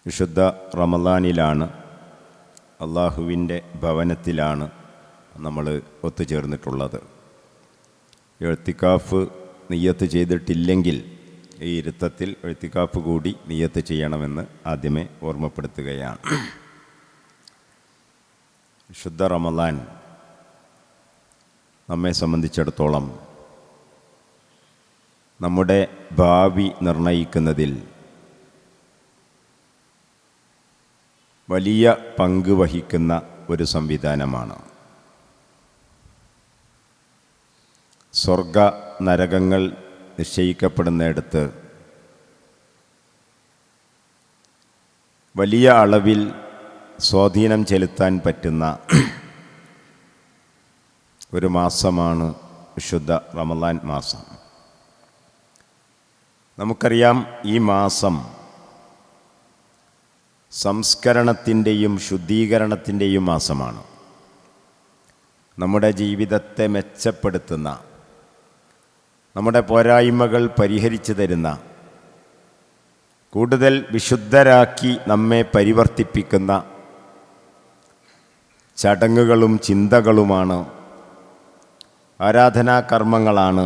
വിശുദ്ധ റമളാനിലാണ്, അള്ളാഹുവിൻ്റെ ഭവനത്തിലാണ് നമ്മൾ ഒത്തുചേർന്നിട്ടുള്ളത്. എഴുത്തിക്കാഫ് നിയ്യത്ത് ചെയ്തിട്ടില്ലെങ്കിൽ ഈ ഇരുത്തത്തിൽ എഴുത്തിക്കാഫ് കൂടി നിയ്യത്ത് ചെയ്യണമെന്ന് ആദ്യമേ ഓർമ്മപ്പെടുത്തുകയാണ്. വിശുദ്ധ റമളാൻ നമ്മെ സംബന്ധിച്ചിടത്തോളം നമ്മുടെ ഭാവി നിർണയിക്കുന്നതിൽ വലിയ പങ്ക് വഹിക്കുന്ന ഒരു സംവിധാനമാണ്. സ്വർഗ നരകങ്ങൾ നിശ്ചയിക്കപ്പെടുന്നിടത്ത് വലിയ അളവിൽ സ്വാധീനം ചെലുത്താൻ പറ്റുന്ന ഒരു മാസമാണ് വിശുദ്ധ റമളാൻ മാസം. നമുക്കറിയാം, ഈ മാസം സംസ്കരണത്തിൻ്റെയും ശുദ്ധീകരണത്തിൻ്റെയും മാസമാണ്. നമ്മുടെ ജീവിതത്തെ മെച്ചപ്പെടുത്തുന്ന, നമ്മുടെ പോരായ്മകൾ പരിഹരിച്ചു തരുന്ന, കൂടുതൽ വിശുദ്ധരാക്കി നമ്മെ പരിവർത്തിപ്പിക്കുന്ന ചടങ്ങുകളും ചിന്തകളുമാണ്, ആരാധനാകർമ്മങ്ങളാണ്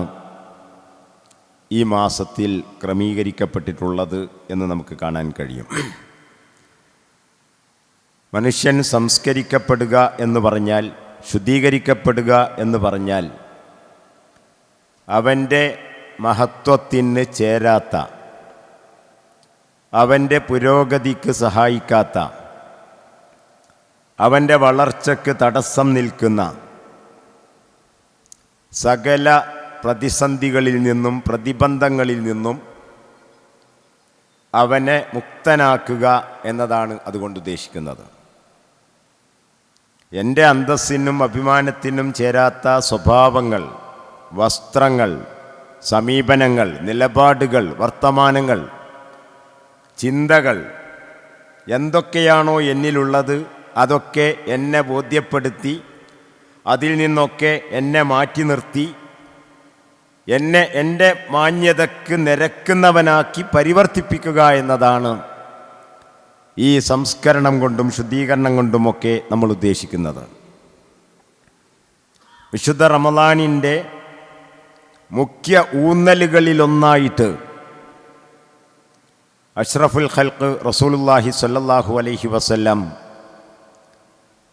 ഈ മാസത്തിൽ ക്രമീകരിക്കപ്പെട്ടിട്ടുള്ളത് എന്ന് നമുക്ക് കാണാൻ കഴിയും. മനുഷ്യൻ സംസ്കരിക്കപ്പെടുക എന്ന് പറഞ്ഞാൽ, ശുദ്ധീകരിക്കപ്പെടുക എന്ന് പറഞ്ഞാൽ, അവൻ്റെ മഹത്വത്തിന് ചേരാത്ത, അവൻ്റെ പുരോഗതിക്ക് സഹായിക്കാത്ത, അവൻ്റെ വളർച്ചയ്ക്ക് തടസ്സം നിൽക്കുന്ന സകല പ്രതിസന്ധികളിൽ നിന്നും പ്രതിബന്ധങ്ങളിൽ നിന്നും അവനെ മുക്തനാക്കുക എന്നതാണ് അതുകൊണ്ട് ഉദ്ദേശിക്കുന്നത്. എൻ്റെ അന്തസ്സിനും അഭിമാനത്തിനും ചേരാത്ത സ്വഭാവങ്ങൾ, വസ്ത്രങ്ങൾ, സമീപനങ്ങൾ, നിലപാടുകൾ, വർത്തമാനങ്ങൾ, ചിന്തകൾ എന്തൊക്കെയാണോ എന്നിലുള്ളത് അതൊക്കെ എന്നെ ബോധ്യപ്പെടുത്തി അതിൽ നിന്നൊക്കെ എന്നെ മാറ്റി നിർത്തി എന്നെ എൻ്റെ മാന്യതയ്ക്ക് നിരക്കുന്നവനാക്കി പരിവർത്തിപ്പിക്കുക എന്നതാണ് ഈ സംസ്കരണം കൊണ്ടും ശുദ്ധീകരണം കൊണ്ടുമൊക്കെ നമ്മൾ ഉദ്ദേശിക്കുന്നത്. വിശുദ്ധ റമളാനിൻ്റെ മുഖ്യ ഊന്നലുകളിലൊന്നായിട്ട് അഷ്റഫുൽ ഖൽഖ് റസൂലുള്ളാഹി സ്വല്ലല്ലാഹു അലൈഹി വസല്ലം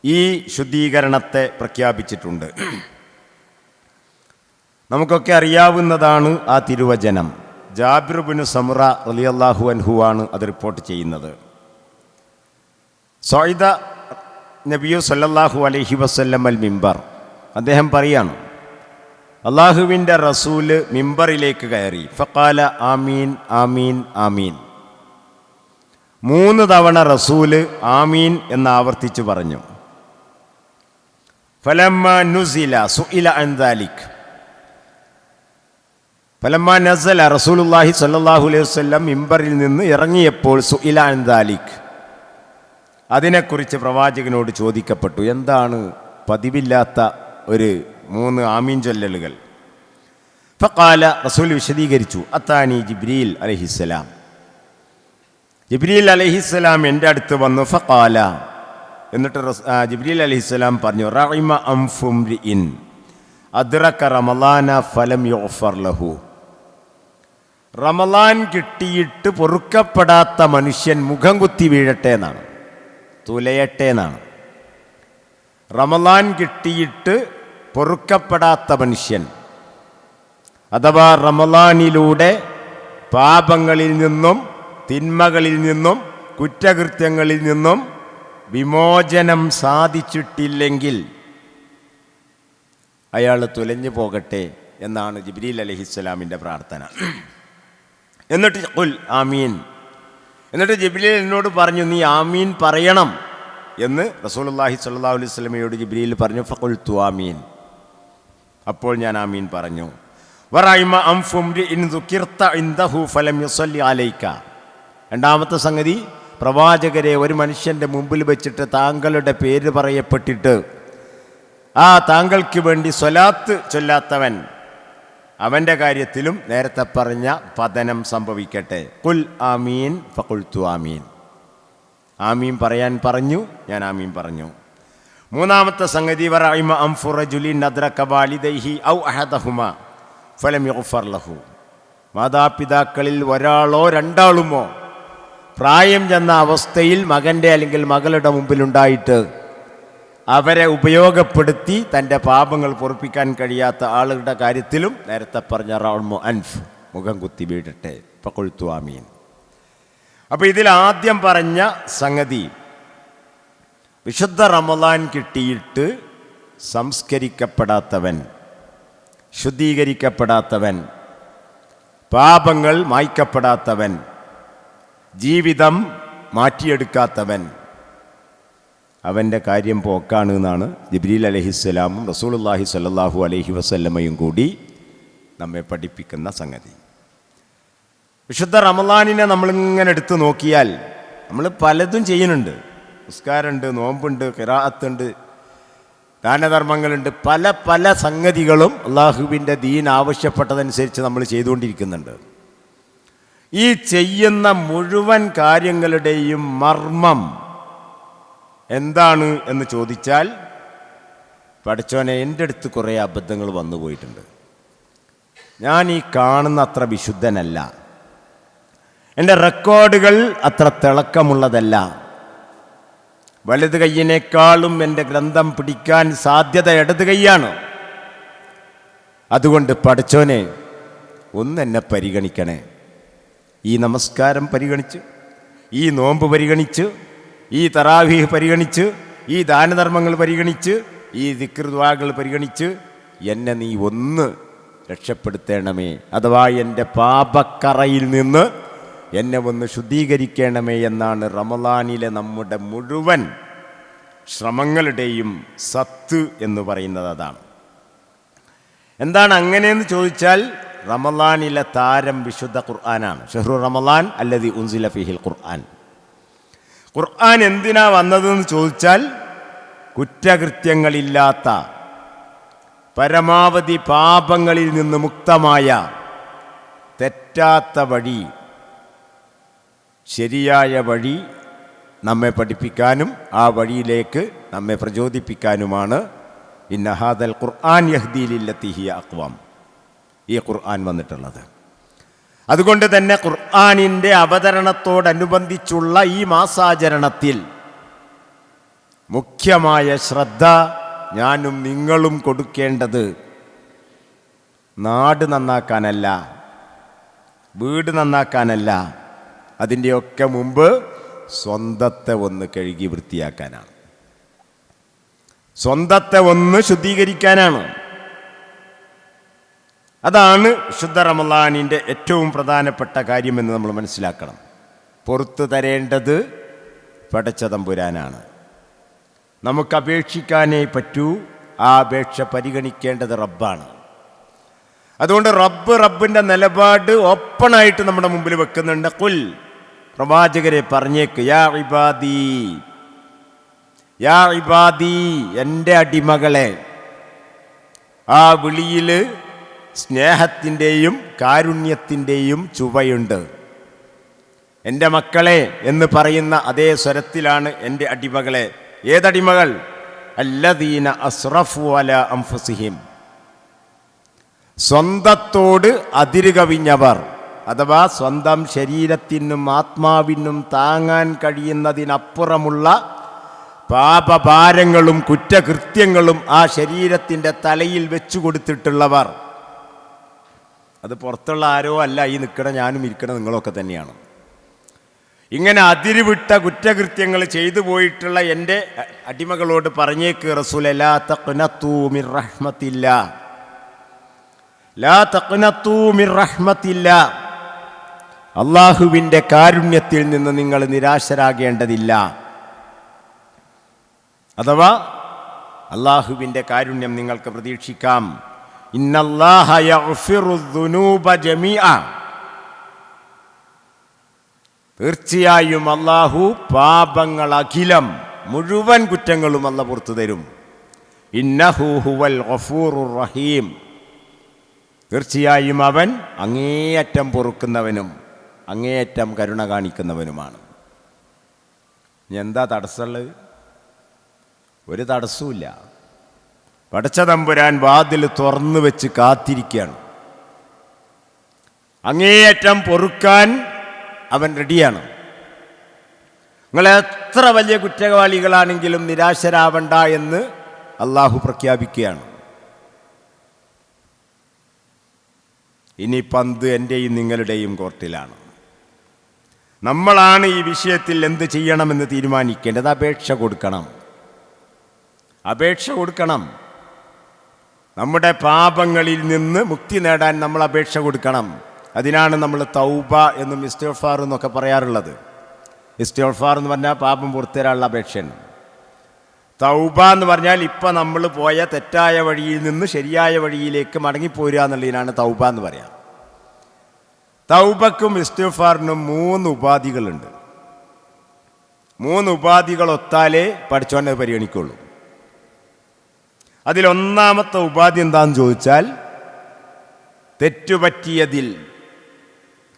ഈ ശുദ്ധീകരണത്തെ പ്രഖ്യാപിച്ചിട്ടുണ്ട്. നമുക്കൊക്കെ അറിയാവുന്നതാണ് ആ തിരുവചനം. ജാബിർ ഇബ്നു സമുറ റളിയല്ലാഹു അൻഹു ആണ് അത് റിപ്പോർട്ട് ചെയ്യുന്നത്. സഅദ നബിയു സല്ലല്ലാഹു അലൈഹി വസല്ലം അൽ മിമ്പർ, അദ്ദേഹം പറയാണ്, അള്ളാഹുവിൻ്റെ റസൂല് മിമ്പറിലേക്ക് കയറി. ഫഖാല ആമീൻ ആമീൻ ആമീൻ. 3 തവണ റസൂല് ആമീൻ എന്ന് ആവർത്തിച്ചു പറഞ്ഞു. ഫലമ്മ നുസില സുഇല അൻ ദാലിക്. ഫലമ്മ നസല റസൂലുള്ളാഹി സ്വല്ലല്ലാഹു അലൈഹി വസല്ലം മിമ്പറിൽ നിന്ന് ഇറങ്ങിയപ്പോൾ സുഇല അൻ ദാലിക്, അതിനെക്കുറിച്ച് പ്രവാചകനോട് ചോദിക്കപ്പെട്ടു. എന്താണ് പതിവില്ലാത്ത ഒരു 3 ആമീൻ ചൊല്ലലുകൾ? ഫഖാല, റസൂൽ വിശദീകരിച്ചു, അത്താനി ജിബ്രീൽ അലൈഹിസ്സലാം, ജിബ്രീൽ അലൈഹിസ്സലാം എൻ്റെ അടുത്ത് വന്നു. ഫഖാല, എന്നിട്ട് ജിബ്രീൽ അലൈഹിസ്സലാം പറഞ്ഞു, റഹിമ അംഫുംരിഇൻ അദ്റക റമളാന ഫലം യുഗ്ഫർ ലഹു. റമളാൻ കിട്ടിയിട്ട് പൊറുക്കപ്പെടാത്ത മനുഷ്യൻ മുഖം കുത്തി വീഴട്ടെ എന്നാണ്, തുലയട്ടെ എന്നാണ്. റമളാൻ കിട്ടിയിട്ട് പൊറുക്കപ്പെടാത്ത മനുഷ്യൻ, അഥവാ റമളാനിലൂടെ പാപങ്ങളിൽ നിന്നും തിന്മകളിൽ നിന്നും കുറ്റകൃത്യങ്ങളിൽ നിന്നും വിമോചനം സാധിച്ചിട്ടില്ലെങ്കിൽ അയാൾ തുലഞ്ഞു പോകട്ടെ എന്നാണ് ജിബ്രീൽ അലൈഹിസ്സലാമിൻ്റെ പ്രാർത്ഥന. എന്നിട്ട് ഖുൽ ആമീൻ, എന്നിട്ട് ജിബ്രീൽ എന്നോട് പറഞ്ഞു, നീ ആമീൻ പറയണം എന്ന് റസൂലുള്ളാഹി സ്വല്ലല്ലാഹു അലൈഹി വസല്ലമയോട് ജിബ്രീൽ പറഞ്ഞു. ഫഖുൽതു ആമീൻ, അപ്പോൾ ഞാൻ ആമീൻ പറഞ്ഞു. വറഹിമ അൻഫുംരിഇൻ ദുകിർത ഇൻദഹു ഫലം യുസല്ലി അലൈക. രണ്ടാമത്തെ സംഗതി, പ്രവാചകരെ, ഒരു മനുഷ്യൻ്റെ മുമ്പിൽ വെച്ചിട്ട് താങ്കളുടെ പേര് പറയപ്പെട്ടിട്ട് ആ താങ്കൾക്ക് വേണ്ടി സ്വലാത്ത് ചൊല്ലാത്തവൻ, അവൻ്റെ കാര്യത്തിലും നേരത്തെ പറഞ്ഞ പതനം സംഭവിക്കട്ടെ. ഖുൽ ആമീൻ ഫഖുൽതു ആമീൻ. ആമീൻ പറയാൻ പറഞ്ഞു, ഞാൻ ആമീൻ പറഞ്ഞു. മൂന്നാമത്തെ സംഗതി വറഇമ അൻഫു റജുലിൻ അദ്റക വാലിദൈഹി ഔ അഹദഹുമാ ഫലം യുഗ്ഫർ ലഹു. മാതാപിതാക്കളിൽ ഒരാളോ രണ്ടാളുമോ പ്രായം ചെന്ന അവസ്ഥയിൽ മകൻ്റെ അല്ലെങ്കിൽ മകളുടെ മുമ്പിലുണ്ടായിട്ട് അവരെ ഉപയോഗപ്പെടുത്തി തൻ്റെ പാപങ്ങൾ പൊറുപ്പിക്കാൻ കഴിയാത്ത ആളുകളുടെ കാര്യത്തിലും നേരത്തെ പറഞ്ഞ റഅ്മു അൻഫ്, മുഖം കുത്തി വീഴട്ടെ. ഫഖുൽതു ആമീൻ. അപ്പോൾ ഇതിൽ ആദ്യം പറഞ്ഞ സംഗതി, വിശുദ്ധ റമളാൻ കിട്ടിയിട്ട് സംസ്കരിക്കപ്പെടാത്തവൻ, ശുദ്ധീകരിക്കപ്പെടാത്തവൻ, പാപങ്ങൾ മായ്ക്കപ്പെടാത്തവൻ, ജീവിതം മാറ്റിയെടുക്കാത്തവൻ, അവൻ്റെ കാര്യം പോക്കാണ് എന്നാണ് ജിബ്രീൽ അലൈഹിസ്സലാമും റസൂലുള്ളാഹി സ്വല്ലല്ലാഹു അലൈഹി വസല്ലമയും കൂടി നമ്മെ പഠിപ്പിക്കുന്ന സംഗതി. വിശുദ്ധ റമളാനിനെ നമ്മളിങ്ങനെ എടുത്തു നോക്കിയാൽ നമ്മൾ പലതും ചെയ്യുന്നുണ്ട്. നിസ്കാരമുണ്ട്, നോമ്പുണ്ട്, ഖിറാഅത്തുണ്ട്, ദാനധർമ്മങ്ങളുണ്ട്, പല പല സംഗതികളും അള്ളാഹുവിൻ്റെ ദീൻ ആവശ്യപ്പെട്ടതനുസരിച്ച് നമ്മൾ ചെയ്തുകൊണ്ടിരിക്കുന്നുണ്ട്. ഈ ചെയ്യുന്ന മുഴുവൻ കാര്യങ്ങളുടെയും മർമ്മം എന്താണ് എന്ന് ചോദിച്ചാൽ, പഠിച്ചോനെ എൻ്റെ അടുത്ത് കുറേ അബദ്ധങ്ങൾ വന്നു പോയിട്ടുണ്ട്, ഞാൻ ഈ കാണുന്ന അത്ര വിശുദ്ധനല്ല, എൻ്റെ റെക്കോർഡുകൾ അത്ര തിളക്കമുള്ളതല്ല, വലത് കൈയിനേക്കാളും എൻ്റെ ഗ്രന്ഥം പിടിക്കാൻ സാധ്യത ഇടത് കൈയാണ്, അതുകൊണ്ട് പഠിച്ചോനെ ഒന്നെന്നെ പരിഗണിക്കണേ. ഈ നമസ്കാരം പരിഗണിച്ച്, ഈ നോമ്പ് പരിഗണിച്ച്, ഈ തറാവീഹ് പരിഗണിച്ച്, ഈ ദാനധർമ്മങ്ങൾ പരിഗണിച്ച്, ഈ ദിക്ർ ദുആകൾ പരിഗണിച്ച് എന്നെ നീ ഒന്ന് രക്ഷപ്പെടുത്തേണമേ, അഥവാ എൻ്റെ പാപക്കറയിൽ നിന്ന് എന്നെ ഒന്ന് ശുദ്ധീകരിക്കണമേ എന്നാണ് റമളാനിലെ നമ്മുടെ മുഴുവൻ ശ്രമങ്ങളുടെയും സത്ത് എന്ന് പറയുന്നത്. അതാണ്. എന്താണ് അങ്ങനെയെന്ന് ചോദിച്ചാൽ, റമളാനിലെ താരം വിശുദ്ധ ഖുർആനാണ്. ഷഹ്റു റമളാൻ അല്ലദീ ഉൻസില ഫീഹിൽ ഖുർആൻ. ഖുർആൻ എന്തിനാ വന്നതെന്ന് ചോദിച്ചാൽ, കുറ്റകൃത്യങ്ങളില്ലാത്ത, പരമാവധി പാപങ്ങളിൽ നിന്ന് മുക്തമായ, തെറ്റാത്ത വഴി, ശരിയായ വഴി നമ്മെ പഠിപ്പിക്കാനും ആ വഴിയിലേക്ക് നമ്മെ പ്രചോദിപ്പിക്കാനുമാണ് ഇന്ന ഹാദൽ ഖുർആൻ യഹ്ദീ ലില്ലത്തി ഹിയ അഖ്വം, ഈ ഖുർആൻ വന്നിട്ടുള്ളത്. അതുകൊണ്ട് തന്നെ ഖുർആനിൻ്റെ അവതരണത്തോടനുബന്ധിച്ചുള്ള ഈ മാസാചരണത്തിൽ മുഖ്യമായ ശ്രദ്ധ ഞാനും നിങ്ങളും കൊടുക്കേണ്ടത് നാട് നന്നാക്കാനല്ല, വീട് നന്നാക്കാനല്ല, അതിൻ്റെയൊക്കെ മുമ്പ് സ്വന്തത്തെ ഒന്ന് കഴുകി വൃത്തിയാക്കാനാണ്, സ്വന്തത്തെ ഒന്ന് ശുദ്ധീകരിക്കാനാണ്. അതാണ് വിശുദ്ധ റമളാനിൻ്റെ ഏറ്റവും പ്രധാനപ്പെട്ട കാര്യമെന്ന് നമ്മൾ മനസ്സിലാക്കണം. പുറത്തു തരേണ്ടത് പടച്ച തമ്പുരാനാണ്. നമുക്ക് അപേക്ഷിക്കാനേ പറ്റൂ, ആ അപേക്ഷ പരിഗണിക്കേണ്ടത് റബ്ബാണ്. അതുകൊണ്ട് റബ്ബിൻ്റെ നിലപാട് ഓപ്പണായിട്ട് നമ്മുടെ മുമ്പിൽ വെക്കുന്നുണ്ട്. ഖുൽ, പ്രവാചകരെ പറഞ്ഞേക്ക്, യാ ഇബാദി, യാ ഇബാദി, എൻ്റെ അടിമകളെ. ആ വിളിയിൽ സ്നേഹത്തിൻ്റെയും കാരുണ്യത്തിൻ്റെയും ചുവയുണ്ട്. എൻ്റെ മക്കളെ എന്ന് പറയുന്ന അതേ സ്വരത്തിലാണ് എൻ്റെ അടിമകളെ. ഏതടിമകൾ? അല്ലദീന അസ്റഫു അലാ അൻഫുസിഹിം, സ്വന്തത്തോട് അതിരുകവിഞ്ഞവർ, അഥവാ സ്വന്തം ശരീരത്തിനും ആത്മാവിനും താങ്ങാൻ കഴിയുന്നതിനപ്പുറമുള്ള പാപഭാരങ്ങളും കുറ്റകൃത്യങ്ങളും ആ ശരീരത്തിൻ്റെ തലയിൽ വെച്ചു കൊടുത്തിട്ടുള്ളവർ. അത് പുറത്തുള്ള ആരോ അല്ല, ഈ നിൽക്കണ ഞാനും ഇരിക്കണ നിങ്ങളൊക്കെ തന്നെയാണ്. ഇങ്ങനെ അതിരുവിട്ട കുറ്റകൃത്യങ്ങൾ ചെയ്തു പോയിട്ടുള്ള എൻ്റെ അടിമകളോട് പറഞ്ഞേക്ക് റസൂലേ, ലാ തഖ്നതൂ മിർ റഹ്മത്തില്ലാ, ലാ തഖ്നതൂ മിർ റഹ്മത്തില്ലാ, അള്ളാഹുവിൻ്റെ കാരുണ്യത്തിൽ നിന്ന് നിങ്ങൾ നിരാശരാകേണ്ടതില്ല. അഥവാ അള്ളാഹുവിൻ്റെ കാരുണ്യം നിങ്ങൾക്ക് പ്രതീക്ഷിക്കാം. ഇന്നല്ലാഹ യഗ്ഫിറു ദുനൂബ ജമീഅ, തീർച്ചയായും അള്ളാഹു പാപങ്ങൾ അഖിലം, മുഴുവൻ കുറ്റങ്ങളും അല്ലാഹു പുറത്തു തരും. ഇന്നഹു ഹുവൽ ഗഫൂറുർ റഹീം, തീർച്ചയായും അവൻ അങ്ങേയറ്റം പൊറുക്കുന്നവനും അങ്ങേയറ്റം കരുണ കാണിക്കുന്നവനുമാണ്. എന്താ തടസ്സമുള്ളത്? ഒരു തടസ്സവുമില്ല. പടച്ച തമ്പുരാൻ വാതിൽ തുറന്നു വെച്ച് കാത്തിരിക്കുകയാണ്. അങ്ങേയറ്റം പൊറുക്കാൻ അവൻ റെഡിയാണ്. നിങ്ങൾ എത്ര വലിയ കുറ്റവാളികളാണെങ്കിലും നിരാശരാവണ്ട എന്ന് അള്ളാഹു പ്രഖ്യാപിക്കുകയാണ്. ഇനി പന്ത് എൻ്റെയും നിങ്ങളുടെയും കോർട്ടിലാണ്. നമ്മളാണ് ഈ വിഷയത്തിൽ എന്ത് ചെയ്യണമെന്ന് തീരുമാനിക്കേണ്ടത്. അപേക്ഷ കൊടുക്കണം. നമ്മുടെ പാപങ്ങളിൽ നിന്ന് മുക്തി നേടാൻ നമ്മൾ അപേക്ഷ കൊടുക്കണം. അതിനാണ് നമ്മൾ തൗബ എന്നും ഇസ്തിഗ്ഫാർ എന്നൊക്കെ പറയാറുള്ളത്. ഇസ്തിഗ്ഫാർ എന്ന് പറഞ്ഞാൽ പാപം പുറത്തേരാനുള്ള അപേക്ഷയാണ്. തൗബ എന്ന് പറഞ്ഞാൽ ഇപ്പം നമ്മൾ പോയ തെറ്റായ വഴിയിൽ നിന്ന് ശരിയായ വഴിയിലേക്ക് മടങ്ങിപ്പോരുക എന്നുള്ളതിനാണ് തൗബ എന്ന് പറയാം. തൗബക്കും ഇസ്തിഗ്ഫാറിനും 3 ഉപാധികളുണ്ട്. 3 ഉപാധികൾ ഒത്താലേ പഠിച്ചോനെ പരിഗണിക്കുള്ളൂ. അതിലൊന്നാമത്തെ ഉപാധി എന്താണെന്ന് ചോദിച്ചാൽ, തെറ്റുപറ്റിയതിൽ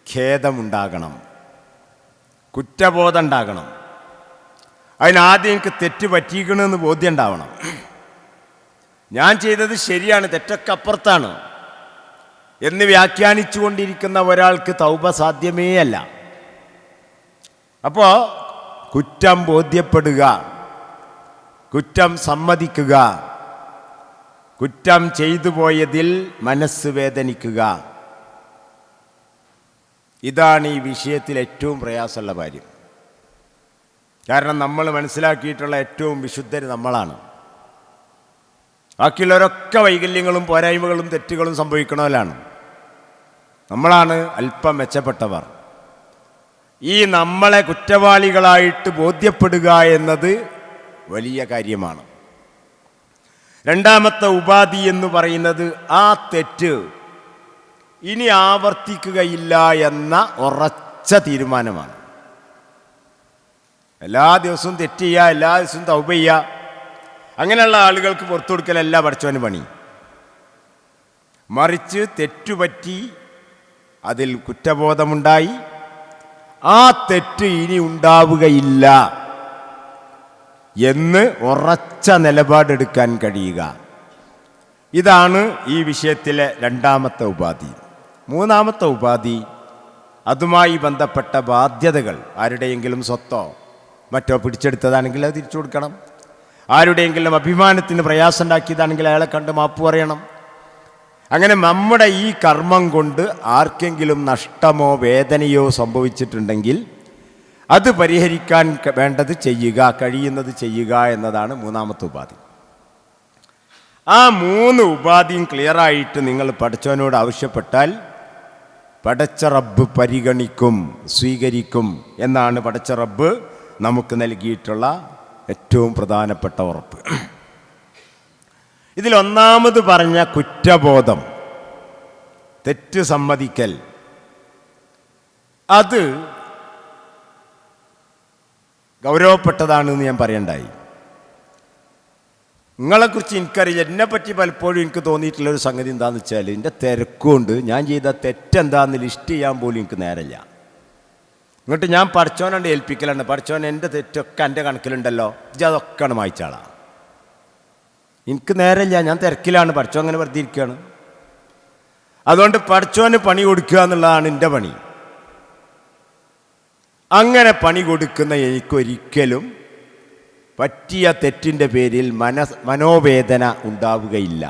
ഖേദമുണ്ടാകണം, കുറ്റബോധം ഉണ്ടാകണം. അതിനാദ്യം എനിക്ക് തെറ്റ് പറ്റിയിരിക്കണമെന്ന് ബോധ്യം ഉണ്ടാവണം. ഞാൻ ചെയ്തത് ശരിയാണ്, തെറ്റൊക്കെ അപ്പുറത്താണ് എന്ന് വ്യാഖ്യാനിച്ചു കൊണ്ടിരിക്കുന്ന ഒരാൾക്ക് തൗബ സാധ്യമേ അല്ല. അപ്പോൾ കുറ്റം ബോധ്യപ്പെടുക, കുറ്റം സമ്മതിക്കുക, കുറ്റം ചെയ്തു പോയതിൽ മനസ്സ് വേദനിക്കുക, ഇതാണ് ഈ വിഷയത്തിൽ ഏറ്റവും പ്രയാസമുള്ള കാര്യം. കാരണം നമ്മൾ മനസ്സിലാക്കിയിട്ടുള്ള ഏറ്റവും വിശുദ്ധർ നമ്മളാണ്. ബാക്കിയുള്ളവരൊക്കെ വൈകല്യങ്ങളും പോരായ്മകളും തെറ്റുകളും സംഭവിക്കണവരാണ്. നമ്മളാണ് അല്പം മെച്ചപ്പെട്ടവർ. ഈ നമ്മളെ കുറ്റവാളികളായിട്ട് ബോധ്യപ്പെടുക എന്നത് വലിയ കാര്യമാണ്. രണ്ടാമത്തെ ഉപാധി എന്ന് പറയുന്നത് ആ തെറ്റ് ഇനി ആവർത്തിക്കുകയില്ല എന്ന ഉറച്ച തീരുമാനമാണ്. എല്ലാ ദിവസവും തെറ്റ് ചെയ്യുക, എല്ലാ ദിവസവും തൗബ ചെയ്യുക, അങ്ങനെയുള്ള ആളുകൾക്ക് പുറത്തു കൊടുക്കലല്ല പഠിച്ചവന് പണി. മറിച്ച് തെറ്റുപറ്റി, അതിൽ കുറ്റബോധമുണ്ടായി, ആ തെറ്റ് ഇനി ഉണ്ടാവുകയില്ല എന്ന് ഉറച്ച നിലപാടെടുക്കാൻ കഴിയുക. ഇതാണ് ഈ വിഷയത്തിലെ രണ്ടാമത്തെ ഉപാധി. മൂന്നാമത്തെ ഉപാധി, അതുമായി ബന്ധപ്പെട്ട ബാധ്യതകൾ. ആരുടെയെങ്കിലും സ്വത്തോ മറ്റോ പിടിച്ചെടുത്തതാണെങ്കിൽ അത് തിരിച്ചു കൊടുക്കണം. ആരുടെയെങ്കിലും അഭിമാനത്തിന് പ്രയാസം ഉണ്ടാക്കിയതാണെങ്കിൽ അയാളെ കണ്ട് മാപ്പ് പറയണം. അങ്ങനെ നമ്മുടെ ഈ കർമ്മം കൊണ്ട് ആർക്കെങ്കിലും നഷ്ടമോ വേദനയോ സംഭവിച്ചിട്ടുണ്ടെങ്കിൽ അത് പരിഹരിക്കാൻ വേണ്ടത് ചെയ്യുക, കഴിയുന്നത് ചെയ്യുക എന്നതാണ് മൂന്നാമത്തെ ഉപാധി. ആ 3 ഉപാധിയും ക്ലിയറായിട്ട് നിങ്ങൾ പടച്ചവനോട് ആവശ്യപ്പെട്ടാൽ പടച്ച റബ്ബ് പരിഗണിക്കും, സ്വീകരിക്കും എന്നാണ് പടച്ച റബ്ബ് നമുക്ക് നൽകിയിട്ടുള്ള ഏറ്റവും പ്രധാനപ്പെട്ട ഉറപ്പ്. ഇതിലൊന്നാമത് പറഞ്ഞ കുറ്റബോധം, തെറ്റ് സമ്മതിക്കൽ, അത് ഗൗരവപ്പെട്ടതാണെന്ന് ഞാൻ പറയണ്ടായി. നിങ്ങളെക്കുറിച്ച് എനിക്കറിയില്ല, എന്നെപ്പറ്റി പലപ്പോഴും എനിക്ക് തോന്നിയിട്ടുള്ളൊരു സംഗതി എന്താണെന്ന് വെച്ചാൽ, എൻ്റെ തിരക്കുകൊണ്ട് ഞാൻ ചെയ്ത തെറ്റെന്താണെന്ന് ലിസ്റ്റ് ചെയ്യാൻ പോലും എനിക്ക് നേരമില്ല. എന്നിട്ട് ഞാൻ പഠിച്ചോനെ ഏൽപ്പിക്കലാണ്. പഠിച്ചോൻ എൻ്റെ തെറ്റൊക്കെ എൻ്റെ കണക്കിലുണ്ടല്ലോ, അതൊക്കെയാണ് വായിച്ചാളാണ്. എനിക്ക് നേരമില്ല, ഞാൻ തിരക്കിലാണ്. പഠിച്ചോ അങ്ങനെ വെറുതെ ഇരിക്കുകയാണ്. അതുകൊണ്ട് പഠിച്ചോന് പണി കൊടുക്കുക എന്നുള്ളതാണ് എൻ്റെ പണി. അങ്ങനെ പണി കൊടുക്കുന്ന എനിക്കൊരിക്കലും പറ്റിയ തെറ്റിൻ്റെ പേരിൽ മനോവേദന ഉണ്ടാവുകയില്ല.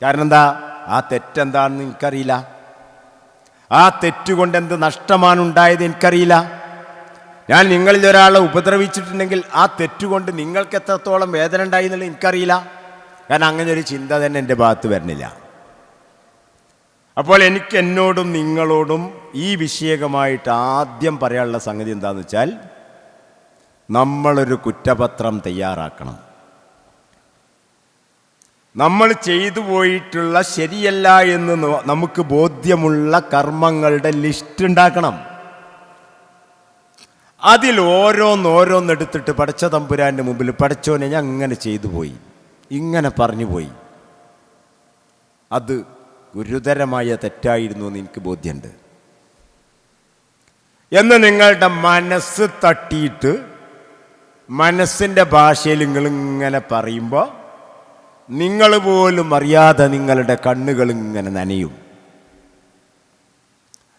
കാരണം എന്താ? ആ തെറ്റെന്താണെന്ന് എനിക്കറിയില്ല. ആ തെറ്റുകൊണ്ട് എന്ത് നഷ്ടമാണ് ഉണ്ടായത് എനിക്കറിയില്ല. ഞാൻ നിങ്ങളിൽ ഒരാളെ ഉപദ്രവിച്ചിട്ടുണ്ടെങ്കിൽ ആ തെറ്റുകൊണ്ട് നിങ്ങൾക്ക് എത്രത്തോളം വേദന ഉണ്ടായി എന്നുള്ളത് എനിക്കറിയില്ല. കാരണം അങ്ങനെ ഒരു ചിന്ത തന്നെ എൻ്റെ ഭാഗത്ത് വരുന്നില്ല. അപ്പോൾ എനിക്ക് എന്നോടും നിങ്ങളോടും ഈ വിഷയകമായിട്ട് ആദ്യം പറയാനുള്ള സംഗതി എന്താണെന്ന് വെച്ചാൽ, നമ്മളൊരു കുറ്റപത്രം തയ്യാറാക്കണം. നമ്മൾ ചെയ്തു പോയിട്ടുള്ള ശരിയല്ല എന്ന് നമുക്ക് ബോധ്യമുള്ള കർമ്മങ്ങളുടെ ലിസ്റ്റ് ഉണ്ടാക്കണം. അതിൽ ഓരോന്നോരോന്നെടുത്തിട്ട് പടച്ച തമ്പുരാൻ്റെ മുമ്പിൽ, പടച്ചോനെ ഞാൻ അങ്ങനെ ചെയ്തു പോയി, ഇങ്ങനെ പറഞ്ഞു പോയി, അത് ഗുരുതരമായ തെറ്റായിരുന്നു എന്ന് എനിക്ക് ബോധ്യമുണ്ട് എന്ന് നിങ്ങളുടെ മനസ്സ് തട്ടിയിട്ട് മനസ്സിൻ്റെ ഭാഷയിൽ നിങ്ങളിങ്ങനെ പറയുമ്പോൾ നിങ്ങൾ പോലും അറിയാതെ നിങ്ങളുടെ കണ്ണുകൾ ഇങ്ങനെ നനയും.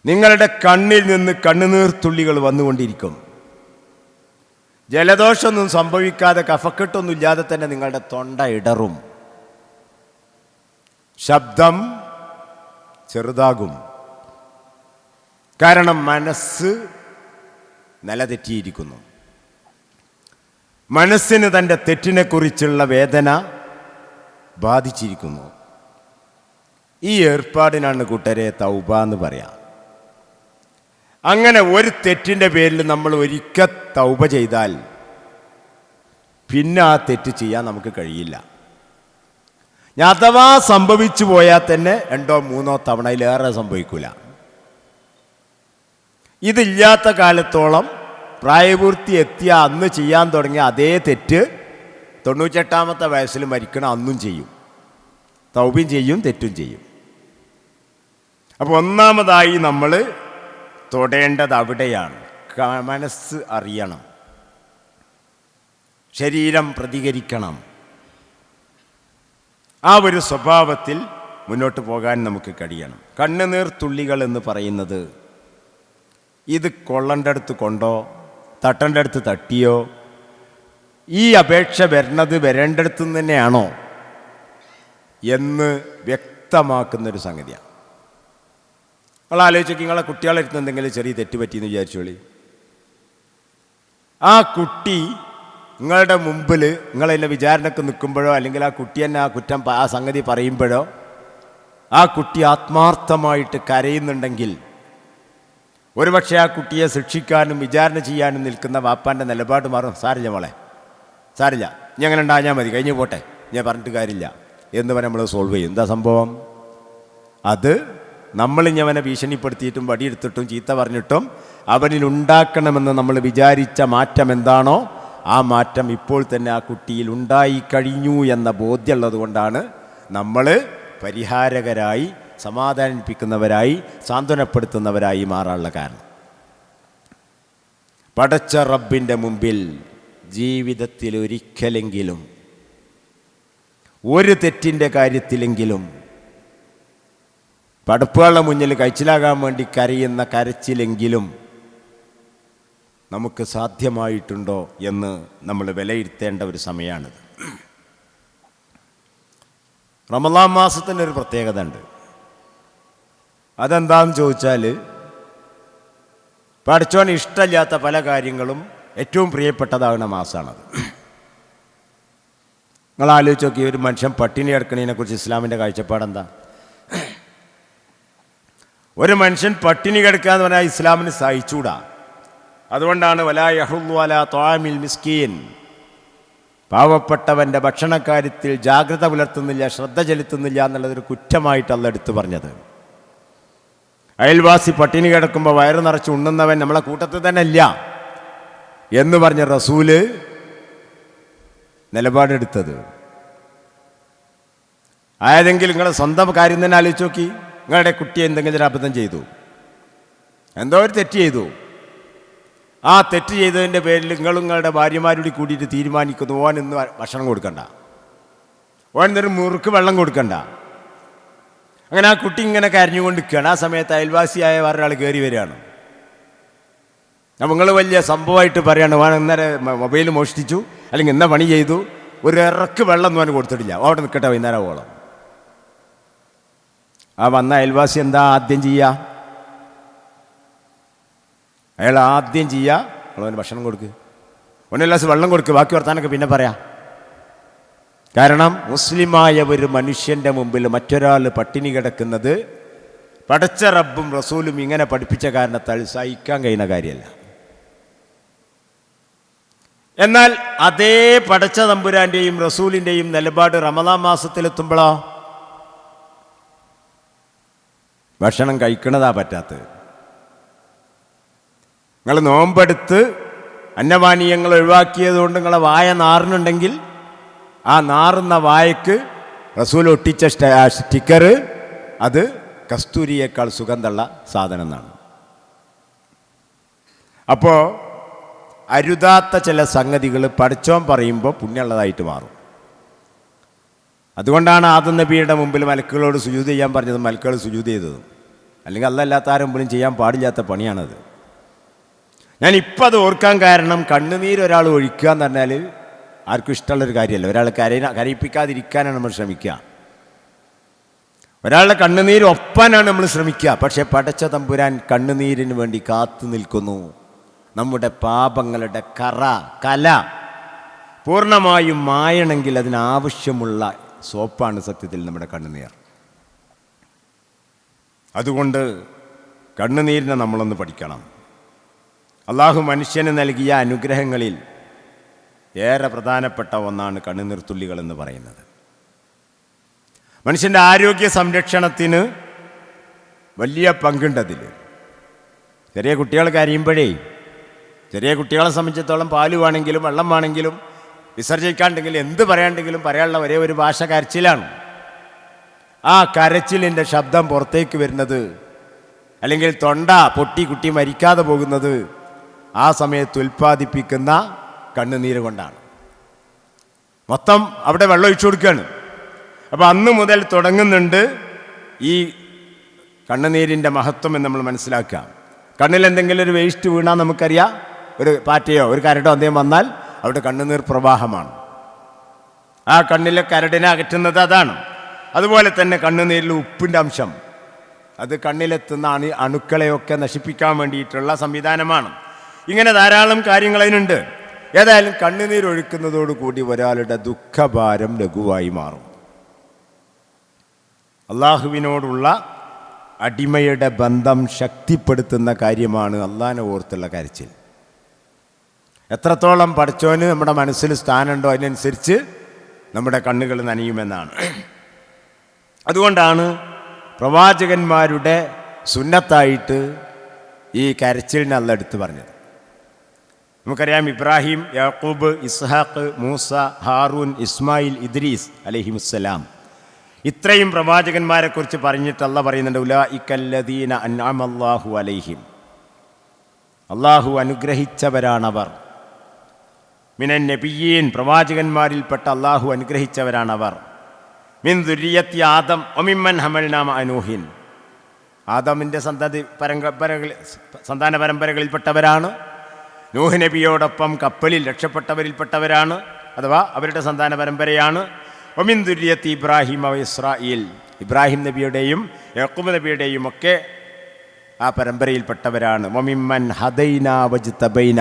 നിങ്ങളുടെ കണ്ണിൽ നിന്ന് കണ്ണുനീർത്തുള്ളികൾ വന്നുകൊണ്ടിരിക്കും. ജലദോഷമൊന്നും സംഭവിക്കാതെ കഫക്കെട്ടൊന്നും ഇല്ലാതെ തന്നെ നിങ്ങളുടെ തൊണ്ട ഇടറും, ശബ്ദം ചെറുതാകും. കാരണം മനസ്സ് നിലതെറ്റിയിരിക്കുന്നു. മനസ്സിന് തൻ്റെ തെറ്റിനെക്കുറിച്ചുള്ള വേദന ബാധിച്ചിരിക്കുന്നു. ഈ ഏർപ്പാടിനാണ് കൂട്ടരെ തൗബ എന്ന് പറയാം. അങ്ങനെ ഒരു തെറ്റിൻ്റെ പേരിൽ നമ്മൾ ഒരിക്കൽ തൗബ ചെയ്താൽ പിന്നെ ആ തെറ്റ് ചെയ്യാൻ നമുക്ക് കഴിയില്ല. അഥവാ സംഭവിച്ചു പോയാൽ തന്നെ 2 or 3 തവണയിലേറെ സംഭവിക്കില്ല. ഇതില്ലാത്ത കാലത്തോളം പ്രായപൂർത്തി എത്തിയ അന്ന് ചെയ്യാൻ തുടങ്ങിയ അതേ തെറ്റ് 98ാമത്തെ വയസ്സിൽ മരിക്കണം അന്നും ചെയ്യും. തൗബയും ചെയ്യും, തെറ്റും ചെയ്യും. അപ്പോൾ ഒന്നാമതായി നമ്മൾ തൊടേണ്ടത് അവിടെയാണ്. മനസ്സ് അറിയണം, ശരീരം പ്രതികരിക്കണം. ആ ഒരു സ്വഭാവത്തിൽ മുന്നോട്ട് പോകാൻ നമുക്ക് കഴിയണം. കണ്ണുനീർ തുള്ളികൾ എന്ന് പറയുന്നത് ഇത് കൊള്ളേണ്ടടുത്ത് കൊണ്ടോ തട്ടേണ്ടടുത്ത് തട്ടിയോ ഈ അപേക്ഷ വരേണ്ടടുത്ത് തന്നെയാണോ എന്ന് വ്യക്തമാക്കുന്നൊരു സംഗതിയാണ്. നിങ്ങൾ ആലോചിച്ചൊക്കെ നിങ്ങളെ കുട്ടികളെടുത്ത് എന്തെങ്കിലും ചെറിയ തെറ്റ് പറ്റിയെന്ന് വിചാരിച്ചോളി. ആ കുട്ടി നിങ്ങളുടെ മുമ്പിൽ നിങ്ങളതിൻ്റെ വിചാരണക്ക് നിൽക്കുമ്പോഴോ അല്ലെങ്കിൽ ആ കുട്ടി തന്നെ ആ കുറ്റം ആ സംഗതി പറയുമ്പോഴോ ആ കുട്ടി ആത്മാർത്ഥമായിട്ട് കരയുന്നുണ്ടെങ്കിൽ ഒരുപക്ഷെ ആ കുട്ടിയെ ശിക്ഷിക്കാനും വിചാരണ ചെയ്യാനും നിൽക്കുന്ന വാപ്പാൻ്റെ നിലപാട് മാറും. സാരില്ല മോളെ, സാരില്ല, ഇനി അങ്ങനെ ഉണ്ടായാൽ മതി, കഴിഞ്ഞു പോട്ടെ, ഞാൻ പറഞ്ഞിട്ട് കാര്യമില്ല എന്ന് പറഞ്ഞ് നമ്മൾ സോൾവ് ചെയ്യും. എന്താ സംഭവം? അത് നമ്മളിനി അവനെ ഭീഷണിപ്പെടുത്തിയിട്ടും വടിയെടുത്തിട്ടും ചീത്ത പറഞ്ഞിട്ടും അവനിൽ ഉണ്ടാക്കണമെന്ന് നമ്മൾ വിചാരിച്ച മാറ്റം എന്താണോ ആ മാറ്റം ഇപ്പോൾ തന്നെ ആ കുട്ടിയിൽ ഉണ്ടായിക്കഴിഞ്ഞു എന്ന ബോധ്യമുള്ളത് കൊണ്ടാണ് നമ്മൾ പരിഹാരകരായി, സമാധാനിപ്പിക്കുന്നവരായി, സാന്ത്വനപ്പെടുത്തുന്നവരായി മാറാനുള്ള കാരണം. പടച്ച റബ്ബിൻ്റെ മുമ്പിൽ ജീവിതത്തിൽ ഒരിക്കലെങ്കിലും ഒരു തെറ്റിൻ്റെ കാര്യത്തിലെങ്കിലും പടപ്പുകളുടെ മുന്നിൽ കഴിച്ചിലാകാൻ വേണ്ടി കരയുന്ന കരച്ചിലെങ്കിലും നമുക്ക് സാധ്യമായിട്ടുണ്ടോ എന്ന് നമ്മൾ വിലയിരുത്തേണ്ട ഒരു സമയമാണിത്. റമളാൻ മാസത്തിനൊരു പ്രത്യേകത ഉണ്ട്. അതെന്താണെന്ന് ചോദിച്ചാൽ പഠിച്ചോന് ഇഷ്ടമില്ലാത്ത പല കാര്യങ്ങളും ഏറ്റവും പ്രിയപ്പെട്ടതാകുന്ന മാസമാണത്. നിങ്ങൾ ആലോചിച്ച് നോക്കി, ഒരു മനുഷ്യൻ പട്ടിണി കിടക്കുന്നതിനെക്കുറിച്ച് ഇസ്ലാമിൻ്റെ കാഴ്ചപ്പാടെന്താ? ഒരു മനുഷ്യൻ പട്ടിണി കിടക്കുക എന്ന് പറഞ്ഞാൽ ഇസ്ലാമിന് സഹിച്ചൂടാ. അതുകൊണ്ടാണ് വലാ യഹുല്ലു അലാ ത്വാമിൽ മിസ്കീൻ, പാവപ്പെട്ടവൻ്റെ ഭക്ഷണക്കാര്യത്തിൽ ജാഗ്രത പുലർത്തുന്നില്ല, ശ്രദ്ധ ചെലുത്തുന്നില്ല എന്നുള്ളതൊരു കുറ്റമായിട്ട് അല്ലാഹു എടുത്തു പറഞ്ഞത്. അയൽവാസി പട്ടിണി കിടക്കുമ്പോൾ വയറ് നിറച്ച് ഉണ്ണുന്നവൻ നമ്മളെ കൂട്ടത്തിൽ തന്നെ ഇല്ല എന്ന് പറഞ്ഞ റസൂല് നിലപാടെടുത്തത്. ആയതെങ്കിൽ നിങ്ങളെ സ്വന്തം കാര്യം തന്നെ ആലോചിച്ച് നോക്കി. നിങ്ങളുടെ കുട്ടി എന്തെങ്കിലും അബദ്ധം ചെയ്തു, എന്തോ ഒരു തെറ്റ് ചെയ്തു. ആ തെറ്റ് ചെയ്തതിൻ്റെ പേരിൽ നിങ്ങളും നിങ്ങളുടെ ഭാര്യമാരോട് കൂടിയിട്ട് തീരുമാനിക്കുന്നു ഓൻ ഇന്ന് ഭക്ഷണം കൊടുക്കണ്ട, ഓൻ ഇന്നൊരു മുറുക്ക് വെള്ളം കൊടുക്കണ്ട. അങ്ങനെ ആ കുട്ടി ഇങ്ങനെ കരഞ്ഞുകൊണ്ടിരിക്കുകയാണ്. ആ സമയത്ത് അയൽവാസിയായ വേറൊരാൾ കയറി വരികയാണ്. അപ്പം നിങ്ങൾ വലിയ സംഭവമായിട്ട് പറയാണ്, ഓൻ ഇന്നലെ മൊബൈൽ മോഷ്ടിച്ചു അല്ലെങ്കിൽ ഇന്ന പണി ചെയ്തു, ഒരു ഇറക്ക് വെള്ളം ഒന്നും അവന് കൊടുത്തിട്ടില്ല, അവിടെ നിൽക്കട്ടെ വൈകുന്നേരം ആവോളം. ആ വന്ന അയൽവാസി എന്താ ആദ്യം ചെയ്യുക? അയാൾ ആദ്യം ചെയ്യുക, അവന് ഭക്ഷണം കൊടുക്കുക, ഒരു ഗ്ലാസ് വെള്ളം കൊടുക്കുക, ബാക്കി വർത്താനൊക്കെ പിന്നെ പറയാം. കാരണം മുസ്ലിമായ ഒരു മനുഷ്യൻ്റെ മുമ്പിൽ മറ്റൊരാൾ പട്ടിണി കിടക്കുന്നത് പടച്ച റബ്ബും റസൂലും ഇങ്ങനെ പഠിപ്പിച്ച കാരണത്താൽ സഹിക്കാൻ കഴിയുന്ന കാര്യമല്ല. എന്നാൽ അതേ പടച്ച തമ്പുരാൻ്റെയും റസൂലിൻ്റെയും നിലപാട് റമളാൻ മാസത്തിലെത്തുമ്പോഴോ ഭക്ഷണം കഴിക്കണതാ പറ്റാത്തത്. നിങ്ങൾ നോമ്പെടുത്ത് അന്നപാനീയങ്ങൾ ഒഴിവാക്കിയത് കൊണ്ട് നിങ്ങളെ വായ നാറുന്നുണ്ടെങ്കിൽ ആ നാറുന്ന വായക്ക് റസൂൽ ഒട്ടിച്ച സ്റ്റിക്കർ അത് കസ്തൂരിയേക്കാൾ സുഗന്ധമുള്ള സാധനം എന്നാണ്. അപ്പോൾ അരുതാത്ത ചില സംഗതികൾ പഠിച്ചോൻ പറയുമ്പോൾ പുണ്യമുള്ളതായിട്ട് മാറും. അതുകൊണ്ടാണ് ആദം നബിയുടെ മുമ്പിൽ മലക്കുകളോട് സുജൂദ് ചെയ്യാൻ പറഞ്ഞത്, മലക്കുകൾ സുജൂദ് ചെയ്തതും. അല്ലെങ്കിൽ അല്ലാത്ത ആരും പോലും ചെയ്യാൻ പാടില്ലാത്ത പണിയാണത്. ഞാൻ ഇപ്പം അത് ഓർക്കാൻ കാരണം, കണ്ണുനീര് ഒരാൾ ഒഴിക്കുക എന്ന് പറഞ്ഞാൽ ആർക്കും ഇഷ്ടമുള്ളൊരു കാര്യമല്ല. ഒരാൾ കരയിപ്പിക്കാതിരിക്കാനാണ് നമ്മൾ ശ്രമിക്കുക, ഒരാളുടെ കണ്ണുനീര് ഒപ്പാനാണ് നമ്മൾ ശ്രമിക്കുക. പക്ഷേ പടച്ച തമ്പുരാൻ കണ്ണുനീരിന് വേണ്ടി കാത്തു നിൽക്കുന്നു. നമ്മുടെ പാപങ്ങളുടെ കല പൂർണ്ണമായും മായണമെങ്കിൽ അതിനാവശ്യമുള്ള സോപ്പാണ് സത്യത്തിൽ നമ്മുടെ കണ്ണുനീർ. അതുകൊണ്ട് കണ്ണുനീരിനെ നമ്മളൊന്ന് പഠിക്കണം. അള്ളാഹു മനുഷ്യന് നൽകിയ അനുഗ്രഹങ്ങളിൽ ഏറെ പ്രധാനപ്പെട്ട ഒന്നാണ് കണ്ണുനീർ തുള്ളികൾ എന്ന് പറയുന്നത്. മനുഷ്യൻ്റെ ആരോഗ്യ സംരക്ഷണത്തിന് വലിയ പങ്കുണ്ടതിൽ. ചെറിയ കുട്ടികൾ കരയുമ്പോഴേ, ചെറിയ കുട്ടികളെ സംബന്ധിച്ചിടത്തോളം പാല് വേണമെങ്കിലും വെള്ളം വേണമെങ്കിലും വിസർജിക്കാണ്ടെങ്കിലും എന്ത് പറയാണ്ടെങ്കിലും പറയാനുള്ള ഒരേ ഒരു ഭാഷ കരച്ചിലാണ്. ആ കരച്ചിലിൻ്റെ ശബ്ദം പുറത്തേക്ക് വരുന്നത്, അല്ലെങ്കിൽ തൊണ്ട പൊട്ടി കുട്ടി മരിക്കാതെ പോകുന്നത് ആ സമയത്ത് ഉൽപ്പാദിപ്പിക്കുന്ന കണ്ണുനീര് കൊണ്ടാണ്. മൊത്തം അവിടെ വെള്ളം ഒഴിച്ചു കൊടുക്കുകയാണ്. അപ്പോൾ അന്ന് മുതൽ തുടങ്ങുന്നുണ്ട് ഈ കണ്ണുനീരിൻ്റെ മഹത്വം എന്ന് നമ്മൾ മനസ്സിലാക്കുക. കണ്ണിൽ എന്തെങ്കിലും ഒരു വേസ്റ്റ് വീണാൽ നമുക്കറിയാം, ഒരു പാറ്റയോ ഒരു കരടോ എന്തെങ്കിലും വന്നാൽ അവിടെ കണ്ണുനീർ പ്രവാഹമാണ്. ആ കണ്ണിലെ കരടിനെ അകറ്റുന്നത് അതാണ്. അതുപോലെ തന്നെ കണ്ണുനീരിൽ ഉപ്പിൻ്റെ അംശം, അത് കണ്ണിലെത്തുന്ന അണുക്കളെയൊക്കെ നശിപ്പിക്കാൻ വേണ്ടിയിട്ടുള്ള സംവിധാനമാണ്. ഇങ്ങനെ ധാരാളം കാര്യങ്ങൾ അതിനുണ്ട്. ഏതായാലും കണ്ണുനീരൊഴുക്കുന്നതോടുകൂടി ഒരാളുടെ ദുഃഖഭാരം ലഘുവായി മാറും. അള്ളാഹുവിനോടുള്ള അടിമയുടെ ബന്ധം ശക്തിപ്പെടുത്തുന്ന കാര്യമാണ് അള്ളാഹിനെ ഓർത്തുള്ള കരച്ചിൽ. എത്രത്തോളം പഠിച്ചോന് നമ്മുടെ മനസ്സിൽ സ്ഥാനമുണ്ടോ അതിനനുസരിച്ച് നമ്മുടെ കണ്ണുകൾ നനയുമെന്നാണ്. അതുകൊണ്ടാണ് പ്രവാചകന്മാരുടെ സുന്നത്തായിട്ട് ഈ കരച്ചിലിനെ അള്ളാഹ് എടുത്തു പറഞ്ഞത്. നമുക്കറിയാം, ഇബ്രാഹിം, യാക്കൂബ്, ഇസ്ഹാഖ്, മൂസ, ഹാറൂൻ, ഇസ്മായിൽ, ഇദ്രീസ് അലൈഹിമുസ്സലാം, ഇത്രയും പ്രവാചകന്മാരെക്കുറിച്ച് പറഞ്ഞിട്ട് അള്ളാഹ് പറയുന്നുണ്ട്, ഉലൈകല്ലദീന അൻഅമല്ലാഹു അലൈഹിം, അള്ളാഹു അനുഗ്രഹിച്ചവരാണവർ. മിനൻ നബിയീൻ, പ്രവാചകന്മാരിൽപ്പെട്ട അള്ളാഹു അനുഗ്രഹിച്ചവരാണവർ. മിൻ ദുരിയത്തി ആദം ഒമിമ്മൻ ഹമൽനാ മഅ നൂഹിൻ, ആദമിൻ്റെ സന്താന പരമ്പരകളിൽപ്പെട്ടവരാണ്. നൂഹ് നബിയോടൊപ്പം കപ്പലിൽ രക്ഷപ്പെട്ടവരിൽപ്പെട്ടവരാണ്, അഥവാ അവരുടെ സന്താന പരമ്പരയാണ്. ഒമിൻ ദുരിയത്തി ഇബ്രാഹിം വ ഇസ്രായേൽ, ഇബ്രാഹിം നബിയുടെയും യാക്കൂബ് നബിയുടെയും ഒക്കെ ആ പരമ്പരയിൽപ്പെട്ടവരാണ്. ഒമിമ്മൻ ഹദൈന വജ്തബൈന,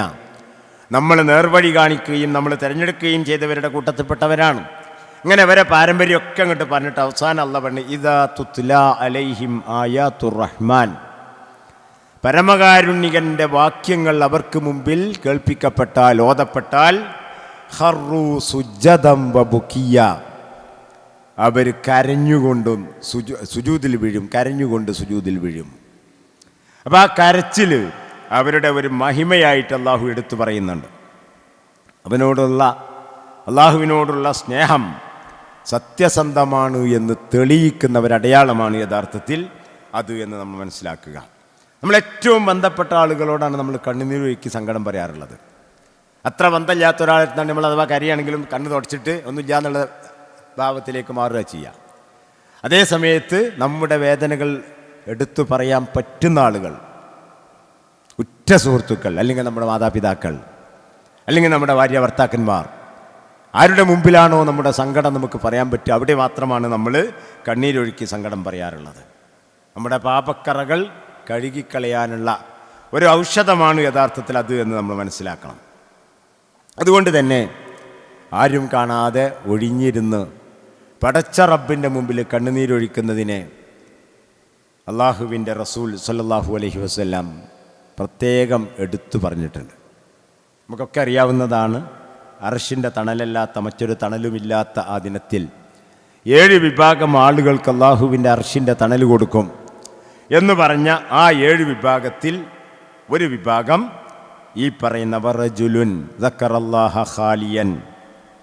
നമ്മൾ നേർവഴി കാണിക്കുകയും നമ്മൾ തിരഞ്ഞെടുക്കുകയും ചെയ്തവരുടെ കൂട്ടത്തിൽപ്പെട്ടവരാണ്. ഇങ്ങനെ അവരെ പാരമ്പര്യമൊക്കെ അങ്ങോട്ട് പറഞ്ഞിട്ട് അവസാനം അള്ളാഹ് പറഞ്ഞു, ഇദാ തുത്ലാ അലൈഹിം ആയാത്തുർ റഹ്മാൻ, പരമകാരുണികൻ്റെ വാക്യങ്ങൾ അവർക്ക് മുമ്പിൽ കേൾപ്പിക്കപ്പെട്ടാൽ, ഓതപ്പെട്ടാൽ, ഖറൂ സുജ്ജദം വബുകിയ, അവർ കരഞ്ഞുകൊണ്ടും സുജൂദിൽ വീഴും, കരഞ്ഞുകൊണ്ട് സുജൂദിൽ വീഴും. അപ്പോൾ ആ കരച്ചിൽ അവരുടെ ഒരു മഹിമയായിട്ട് അള്ളാഹു എടുത്തു പറയുന്നുണ്ട്. അള്ളാഹുവിനോടുള്ള സ്നേഹം സത്യസന്ധമാണ് എന്ന് തെളിയിക്കുന്ന ഒരടയാളമാണ് യഥാർത്ഥത്തിൽ അത് എന്ന് നമ്മൾ മനസ്സിലാക്കുക. നമ്മളേറ്റവും ബന്ധപ്പെട്ട ആളുകളോടാണ് നമ്മൾ കണ്ണുനീരൊഴുക്കി സങ്കടം പറയാറുള്ളത്. അത്ര ബന്ധമില്ലാത്ത ഒരാളെടുത്താണ് നമ്മൾ അഥവാ കരയാണെങ്കിലും കണ്ണ് തുടച്ചിട്ട് ഒന്നുമില്ല എന്നുള്ള ഭാവത്തിലേക്ക് മാറുക ചെയ്യുക. അതേ സമയത്ത് നമ്മുടെ വേദനകൾ എടുത്തു പറയാൻ പറ്റുന്ന ആളുകൾ, ഉറ്റ സുഹൃത്തുക്കൾ, അല്ലെങ്കിൽ നമ്മുടെ മാതാപിതാക്കൾ, അല്ലെങ്കിൽ നമ്മുടെ ഭാര്യ ഭർത്താക്കന്മാർ, ആരുടെ മുമ്പിലാണോ നമ്മുടെ സങ്കടം നമുക്ക് പറയാൻ പറ്റുക, അവിടെ മാത്രമാണ് നമ്മൾ കണ്ണീരൊഴുക്കി സങ്കടം പറയാറുള്ളത്. നമ്മുടെ പാപക്കറകൾ കഴുകിക്കളയാനുള്ള ഒരു ഔഷധമാണ് യഥാർത്ഥത്തിൽ അത് എന്ന് നമ്മൾ മനസ്സിലാക്കണം. അതുകൊണ്ട് തന്നെ ആരും കാണാതെ ഒഴിഞ്ഞിരുന്ന് പടച്ച റബ്ബിൻ്റെ മുമ്പിൽ കണ്ണുനീരൊഴിക്കുന്നതിനെ അള്ളാഹുവിൻ്റെ റസൂൽ സല്ലല്ലാഹു അലൈഹി വസല്ലം പ്രത്യേകം എടുത്തു പറഞ്ഞിട്ടുണ്ട്. നമുക്കൊക്കെ അറിയാവുന്നതാണ്, അർശിൻ്റെ തണലല്ലാത്ത മറ്റൊരു തണലുമില്ലാത്ത ആ ദിനത്തിൽ 7 വിഭാഗം ആളുകൾക്ക് അള്ളാഹുവിൻ്റെ അർശിൻ്റെ തണൽ കൊടുക്കും എന്ന് പറഞ്ഞ ആ 7 വിഭാഗത്തിൽ ഒരു വിഭാഗം ഈ പറയുന്ന വറജുലുൻ ദക്കറല്ലാഹ ഖാലിയൻ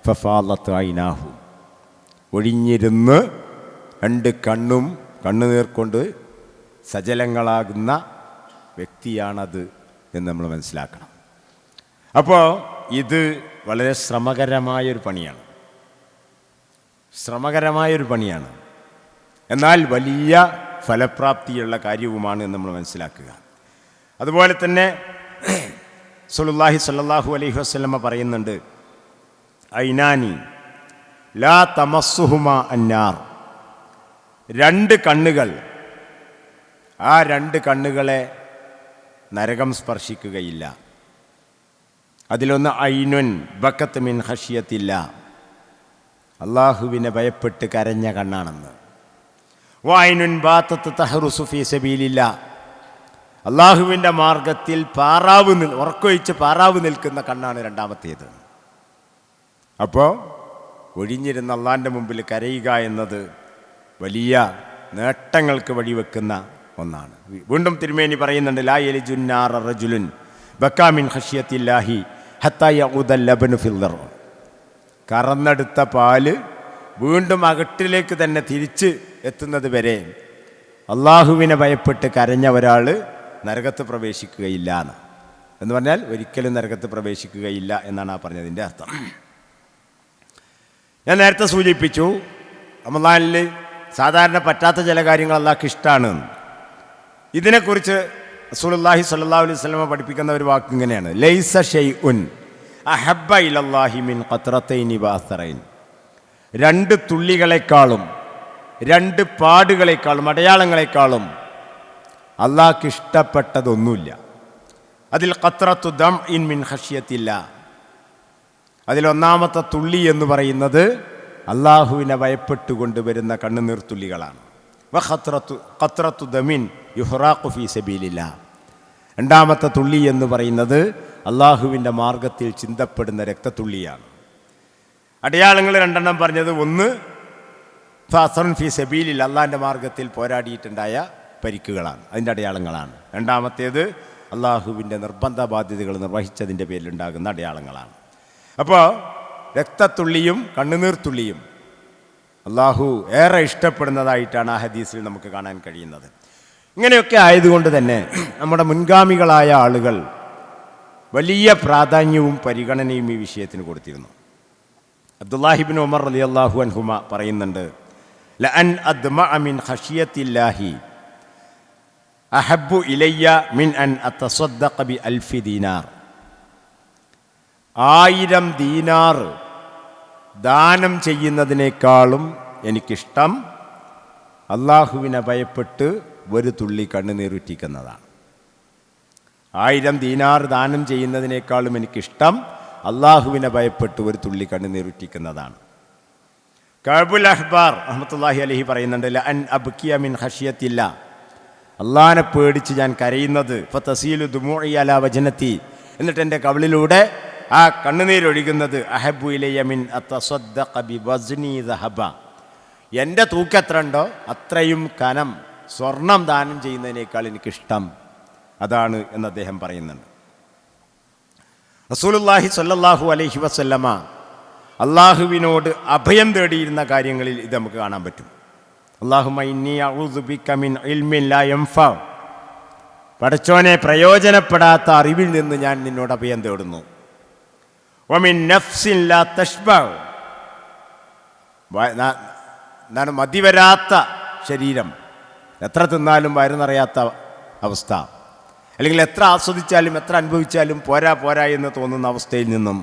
ഫഫാലത്ത് ഐനാഹു, ഒഴിഞ്ഞിരുന്ന് 2 കണ്ണും കണ്ണുനീർ കൊണ്ട് സജലങ്ങളാകുന്ന വ്യക്തിയാണത് എന്ന് നമ്മൾ മനസ്സിലാക്കണം. അപ്പോൾ ഇത് വളരെ ശ്രമകരമായൊരു പണിയാണ്, എന്നാൽ വലിയ ഫലപ്രാപ്തിയുള്ള കാര്യവുമാണ് എന്ന് നമ്മൾ മനസ്സിലാക്കുക. അതുപോലെ തന്നെ റസൂലുള്ളാഹി സ്വല്ലല്ലാഹു അലൈഹി വസല്ലമ പറയുന്നുണ്ട്, ഐനാനി ലാ തമസ്സുഹുമാ അന്നാർ, രണ്ട് കണ്ണുകൾ, ആ രണ്ട് കണ്ണുകളെ നരകം സ്പർശിക്കുകയില്ല. അതിലൊന്ന് ഐനുൻ ബക്കത്ത് മിൻ ഖശിയത്തില്ല, അള്ളാഹുവിനെ ഭയപ്പെട്ട് കരഞ്ഞ കണ്ണാണെന്ന്. വൈനുൻ ബാത്തത്ത് തഹറുസു ഫീ സബീലില്ല, അള്ളാഹുവിൻ്റെ മാർഗത്തിൽ ഉറക്കൊഴിച്ച് പാറാവ് നിൽക്കുന്ന കണ്ണാണ് രണ്ടാമത്തേത്. അപ്പോൾ ഒഴിഞ്ഞിരുന്ന അള്ളാഹിൻ്റെ മുമ്പിൽ കരയുക എന്നത് വലിയ നേട്ടങ്ങൾക്ക് വഴിവെക്കുന്ന ഒന്നാണ്. വീണ്ടും തിരുമേനി പറയുന്നുണ്ട്, ലാ യലിജുന്നാറ റജുലുൻ ബക്കാ മിൻ ഖശിയത്തില്ലാഹി ഹത്താ യഊദൽ ലബനു ഫിൽ ദർ, കറന്നെടുത്ത പാല് വീണ്ടും അകട്ടിലേക്ക് തന്നെ തിരിച്ച് എത്തുന്നത് വരെ അള്ളാഹുവിനെ ഭയപ്പെട്ട് കരഞ്ഞ ഒരാൾ നരകത്ത് പ്രവേശിക്കുകയില്ല എന്ന് പറഞ്ഞാൽ ഒരിക്കലും നരകത്ത് പ്രവേശിക്കുകയില്ല എന്നാണ് ആ പറഞ്ഞതിൻ്റെ അർത്ഥം. ഞാൻ നേരത്തെ സൂചിപ്പിച്ചു, റമളാനിൽ സാധാരണ പറ്റാത്ത ചില കാര്യങ്ങൾ അല്ലാഹ്ക്ക് ഇഷ്ടമാണ്. ഇതിനെക്കുറിച്ച് റസൂലുള്ളാഹി സ്വല്ലല്ലാഹു അലൈഹി വസല്ലം പഠിപ്പിക്കുന്ന ഒരു വാക്ക് ഇങ്ങനെയാണ്, ലൈസ ഷൈഉൻ അഹബ്ബ ഇലല്ലാഹി മിൻ ഖത്രതൈനി വഅസ്റൈൻ, രണ്ട് തുള്ളികളെക്കാളും രണ്ട് പാടുകളെക്കാളും അടയാളങ്ങളെക്കാളും അള്ളാഹ്ക്ക് ഇഷ്ടപ്പെട്ടതൊന്നുമില്ല. അതിൽ ഖത്രത്തു ദംഇൻ മിൻ ഖശിയത്തില്ല, അതിലൊന്നാമത്തെ തുള്ളി എന്ന് പറയുന്നത് അള്ളാഹുവിനെ ഭയപ്പെട്ടുകൊണ്ട് വരുന്ന കണ്ണുനീർത്തുള്ളികളാണ്. ഖത്രത്തു ദമിൻ യുഹ്റാഖു ഫീ സബീലില്ല, രണ്ടാമത്തെ തുള്ളി എന്ന് പറയുന്നത് അള്ളാഹുവിൻ്റെ മാർഗത്തിൽ ചിന്തപ്പെടുന്ന രക്തത്തുള്ളിയാണ്. അടയാളങ്ങൾ രണ്ടെണ്ണം പറഞ്ഞത്, ഒന്ന് ഫഅസ്റുൻ ഫീ സബീലില്ല, അള്ളാഹിൻ്റെ മാർഗത്തിൽ പോരാടിയിട്ടുണ്ടായ പരിക്കുകളാണ്, അതിൻ്റെ അടയാളങ്ങളാണ്. രണ്ടാമത്തേത് അള്ളാഹുവിൻ്റെ നിർബന്ധ ബാധ്യതകൾ നിർവഹിച്ചതിൻ്റെ പേരിലുണ്ടാകുന്ന അടയാളങ്ങളാണ്. അപ്പോൾ രക്തത്തുള്ളിയും കണ്ണുനീർത്തുള്ളിയും അള്ളാഹു ഏറെ ഇഷ്ടപ്പെടുന്നതായിട്ടാണ് ആ ഹദീസിൽ നമുക്ക് കാണാൻ കഴിയുന്നത്. ഇങ്ങനെയൊക്കെ ആയതുകൊണ്ട് തന്നെ നമ്മുടെ മുൻഗാമികളായ ആളുകൾ വലിയ പ്രാധാന്യവും പരിഗണനയും ഈ വിഷയത്തിന് കൊടുത്തിരുന്നു. അബ്ദുല്ലാഹിബ്നു ഉമർ റളിയല്ലാഹു അൻഹുമ പറയുന്നുണ്ട്, ലഅൻ അദ്മഅ മിൻ ഖശിയത്തില്ലാഹി അഹബ്ബു ഇലയ്യ മിൻ അൻ അത്തസദ്ദഖ ബി അൽഫി ദീനാർ, 1000 ദീനാർ ദാനം ചെയ്യുന്നതിനേക്കാളും എനിക്കിഷ്ടം അള്ളാഹുവിനെ ഭയപ്പെട്ട് ഒരു തുള്ളി കണ്ണുനീരുറ്റിക്കുന്നതാണ്. 1000 ദീനാർ ദാനം ചെയ്യുന്നതിനേക്കാളും എനിക്കിഷ്ടം അള്ളാഹുവിനെ ഭയപ്പെട്ട് ഒരു തുള്ളി കണ്ണുനീരുറ്റിക്കുന്നതാണ്. കഅബുൽ അഹ്ബാർ റഹ്മത്തുള്ളാഹി അലൈഹി പറയുന്നുണ്ട്, ലഅൻ അബ്കിയ മിൻ ഖശിയത്തില്ല, അള്ളാഹിനെ പേടിച്ച് ഞാൻ കരയുന്നത്, ഫതസീലു ദുമൂഇ അലാ വജ്നതി, എന്നിട്ട് എൻ്റെ കവിളിലൂടെ ആ കണ്ണുനീരൊഴുകുന്നത്, അഹബ്ബു ഇലയ്യ മിൻ അത്തസദ്ദഖ ബി വസ്നി ദഹബ, എൻ്റെ തൂക്കം എത്ര ഉണ്ടോ അത്രയും കനം സ്വർണം ദാനം ചെയ്യുന്നതിനേക്കാൾ എനിക്കിഷ്ടം അതാണ് എന്ന് അദ്ദേഹം പറയുന്നുണ്ട്. റസൂലുള്ളാഹി സ്വല്ലല്ലാഹു അലൈഹി വസല്ലമ അള്ളാഹുവിനോട് അഭയം തേടിയിരുന്ന കാര്യങ്ങളിൽ ഇത് നമുക്ക് കാണാൻ പറ്റും. അല്ലാഹുമ്മ ഇന്നി അഊദു ബിക മിൻ ഇൽമിൻ ലാ യൻഫഅ, പടച്ചോനെ പ്രയോജനപ്പെടാത്ത അറിവിൽ നിന്ന് ഞാൻ നിന്നോട് അഭയം തേടുന്നു. വമിൻ നഫ്സിൻ ലാ തഷ്ബഅ, മതിവരാത്ത ശരീരം, എത്ര തിന്നാലും വയറ് നിറയാത്ത അവസ്ഥ, അല്ലെങ്കിൽ എത്ര ആസ്വദിച്ചാലും എത്ര അനുഭവിച്ചാലും പോരാ എന്ന് തോന്നുന്ന അവസ്ഥയിൽ നിന്നും